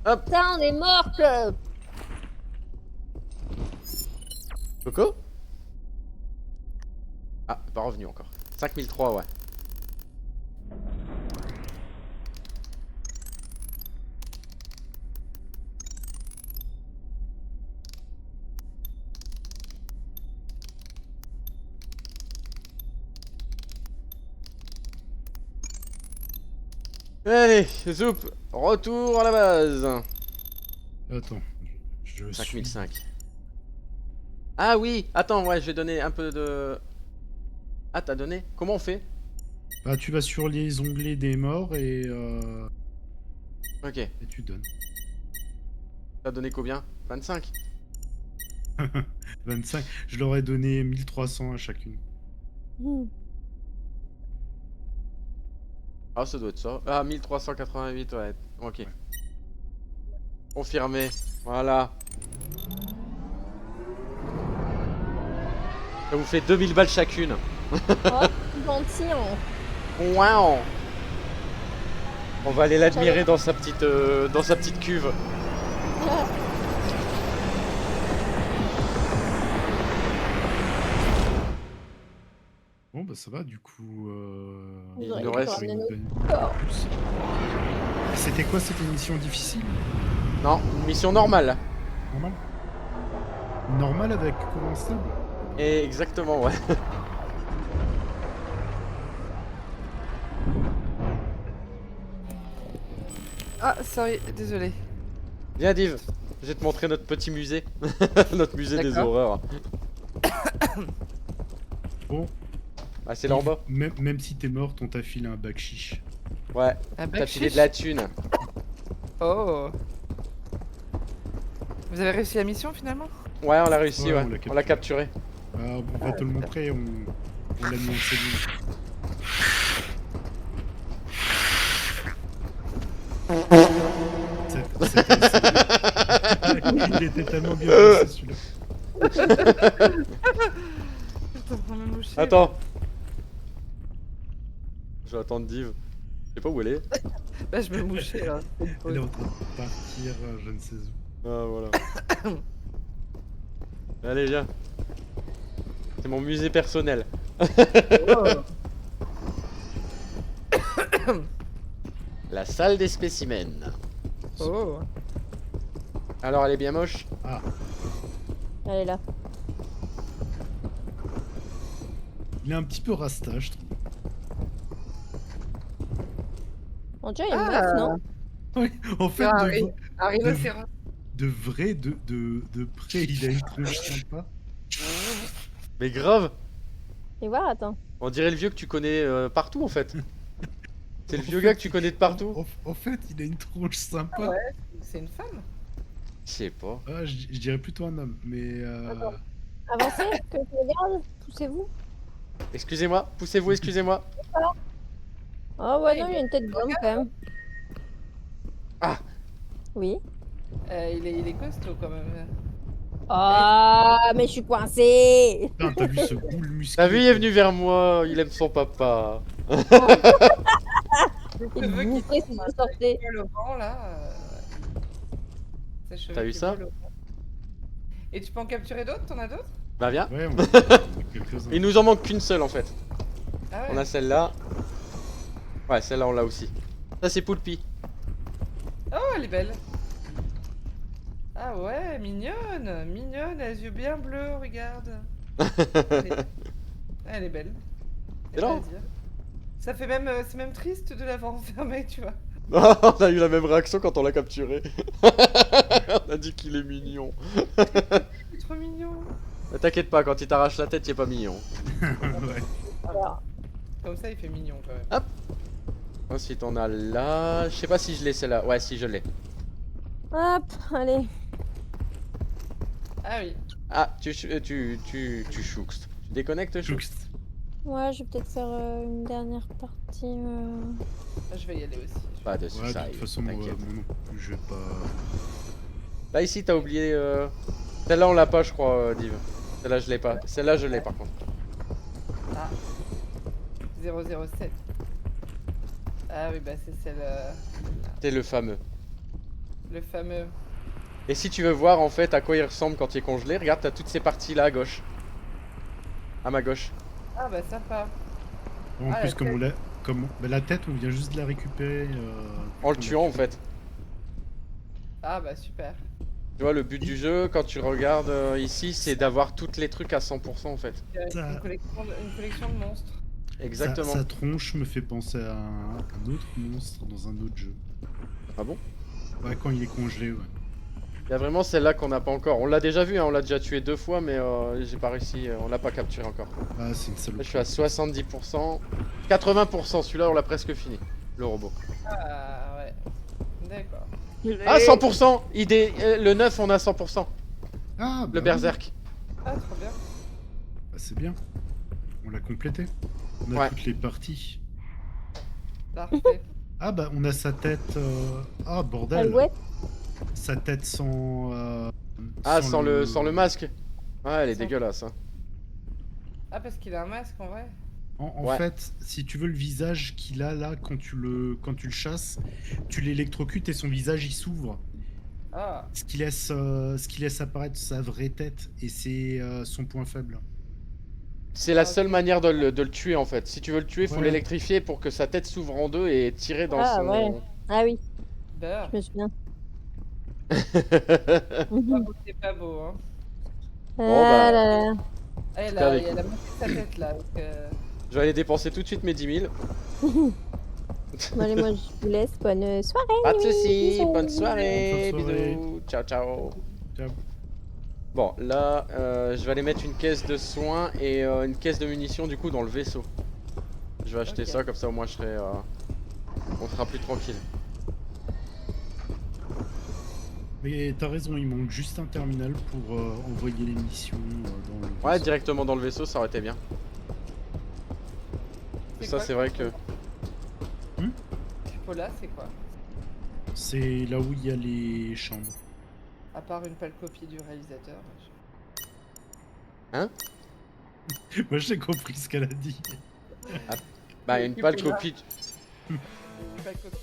Hop, Putain, on est morte. Coco? Ah, pas revenu encore. 5003, ouais. Allez, Zoup, retour à la base. Attends. Je suis... 5005. Ah oui, attends, ouais, je vais donner un peu de... Ah, t'as donné? Comment on fait? Bah, tu vas sur les onglets des morts et Ok, tu donnes. t'as donné combien? 25? 25. Je leur ai donné 1300 à chacune. Ah, ça doit être ça. Ah, 1388, ouais. Ok. Confirmé. Voilà. Ça vous fait 2000 balles chacune. Oh, gentil. Hein. Wow. On va aller l'admirer dans sa petite cuve. Bon, bah ça va, du coup... Ils auraient Il nous pu reste ramener nos une- corps. C'était quoi cette émission difficile? Non, mission normale. Normal? Normal avec comment stable? Et exactement, ouais. Ah, sorry, désolé. Viens, Div. Je vais te montrer notre petit musée. Notre musée des D'accord. horreurs. Bon, Ah, c'est là en bas. même si t'es morte, on t'a filé un bac chiche. Ouais. Un T'as bac filé chiche. de la thune. Oh. Vous avez réussi la mission finalement? Ouais, on l'a réussi, Ouais, ouais. on On l'a l'a capturé. On va te le montrer, on l'a mis en cellule. Il était tellement bien placé celui-là. Putain, faut me moucher. Attends. Je vais attendre Div. Je sais pas où elle est. Bah, je me mouchais là. Elle est en train de partir, je ne sais où. Ah, voilà. Allez, viens. C'est mon musée personnel. La salle des spécimens. Oh. Alors, elle est bien moche? Ah, Elle est là. il est un petit peu rasta, je trouve. On dirait une meuf, non? Oui, en fait, Un de rhinocéros. vrai, de près, il a une tronche sympa. Mais grave. Et voir, attends. On dirait le vieux que tu connais partout en fait. C'est le vieux gars que tu connais de partout. En fait, il a une tronche sympa. Ouais. C'est une femme? Je sais pas. Ah, je dirais plutôt un homme, mais... Avancez, que je regarde. Poussez-vous. Excusez-moi, poussez-vous, excusez-moi. Oh ouais, non, il a une tête gomme quand même. Ah. Oui. Il est costaud quand même. Ah, mais je suis coincée. Putain, t'as vu ce boule musclé? T'as vu, il est venu vers moi, il aime son papa. Il cheveux qui boufferait si je sortais. Le vent là. Ses cheveux T'as vu qui ça? volent au vent. Et tu peux en capturer d'autres? T'en as d'autres? Bah viens. Ouais, on a quelques-uns. Il nous en manque qu'une seule en fait. Ah ouais. On a celle-là. Ouais, celle-là on l'a aussi. Ça c'est Poulpi. Oh, elle est belle. Ah ouais, mignonne. Mignonne, elle a les yeux bien bleus, regarde. Elle est belle. C'est Y a pas là. à dire. Ça fait même, c'est même triste de l'avoir enfermé, tu vois. On a eu la même réaction quand on l'a capturé. On a dit qu'il est mignon. C'est trop mignon. Ne t'inquiète pas, quand il t'arrache la tête, il est pas mignon. Ouais. Alors, Comme ça, il fait mignon quand même. Hop. Ensuite on a là. Je sais pas si je l'ai celle-là. Ouais, si je l'ai. hop, allez. Ah oui. Ah, tu choukst. Tu déconnectes, choukst. Jouxte. Ouais, je vais peut-être faire une dernière partie. Je vais y aller aussi. Pas de Ouais, de suicide, toute façon, moi t'inquiète. non plus, je vais pas. Là ici t'as oublié celle-là on l'a pas je crois Div. Celle-là je l'ai pas. Celle-là je l'ai par contre. Ah. 007. Ah oui, bah c'est celle. C'est le fameux. Le fameux. Et si tu veux voir en fait à quoi il ressemble quand il est congelé, regarde t'as toutes ces parties là à gauche. À ma gauche. Ah bah sympa. En Ah, plus, la comme tête. on l'a. Comme... Bah, la tête, on vient juste de la récupérer. En le tuant en fait. Ah bah super. Tu vois le but du jeu quand tu regardes ici c'est d'avoir toutes les trucs à 100% en fait. Ça- Une collection de monstres. Exactement. Sa tronche me fait penser à un autre monstre dans un autre jeu. Ah bon? Ouais, quand il est congelé, ouais. Il y a vraiment celle-là qu'on n'a pas encore. On l'a déjà vu, hein, on l'a déjà tué 2 fois mais j'ai pas réussi, on l'a pas capturé encore. Ah, c'est une Là salope. je suis à 70%. 80% celui-là on l'a presque fini. Le robot. Ah ouais. D'accord. Ah 100% le 9 on a 100%. Ah, bah Le oui. berserk. Ah trop bien. Bah, c'est bien. On l'a complété. On a Ouais. toutes les parties. Parfait. Ah bah on a sa tête. Ah bordel. Alouette. Sa tête sans. Ah sans le masque. Ouais elle est Sans- dégueulasse hein. Ah parce qu'il a un masque en vrai. En Ouais. fait, si tu veux le visage qu'il a là quand tu le chasses, tu l'électrocutes et son visage il s'ouvre. Ah. Ce qui laisse apparaître sa vraie tête et c'est son point faible. C'est la Ah, seule ok. manière de le tuer en fait. Si tu veux le tuer, faut Ouais. l'électrifier pour que sa tête s'ouvre en deux et tirer dans Ah, son. ouais. Ah oui, Beurre. je me souviens. C'est pas beau hein. Bon, bah. Ah là là. Ah, tout cas, avec- il y a la moitié de sa tête là. Donc, Je vais aller dépenser tout de suite mes 10 000. Bon, allez, moi je vous laisse. Bonne soirée. Pas de oui, soucis, bisous. bonne soirée, Bonne soirée. bisous, ciao ciao. Ciao. Bon, là, je vais aller mettre une caisse de soins et une caisse de munitions du coup dans le vaisseau. Je vais acheter Ok. ça, comme ça au moins je serai. On sera plus tranquille. Mais t'as raison, il manque juste un terminal pour envoyer les missions dans le. Ouais, vaisseau. directement dans le vaisseau, ça aurait été bien. Ça, quoi c'est vrai que. Cupola, c'est quoi? C'est là où il y a les chambres. À part une pâle copie du réalisateur. Moi j'ai compris ce qu'elle a dit. Bah, une pâle Cupola. copie. Une pâle copie.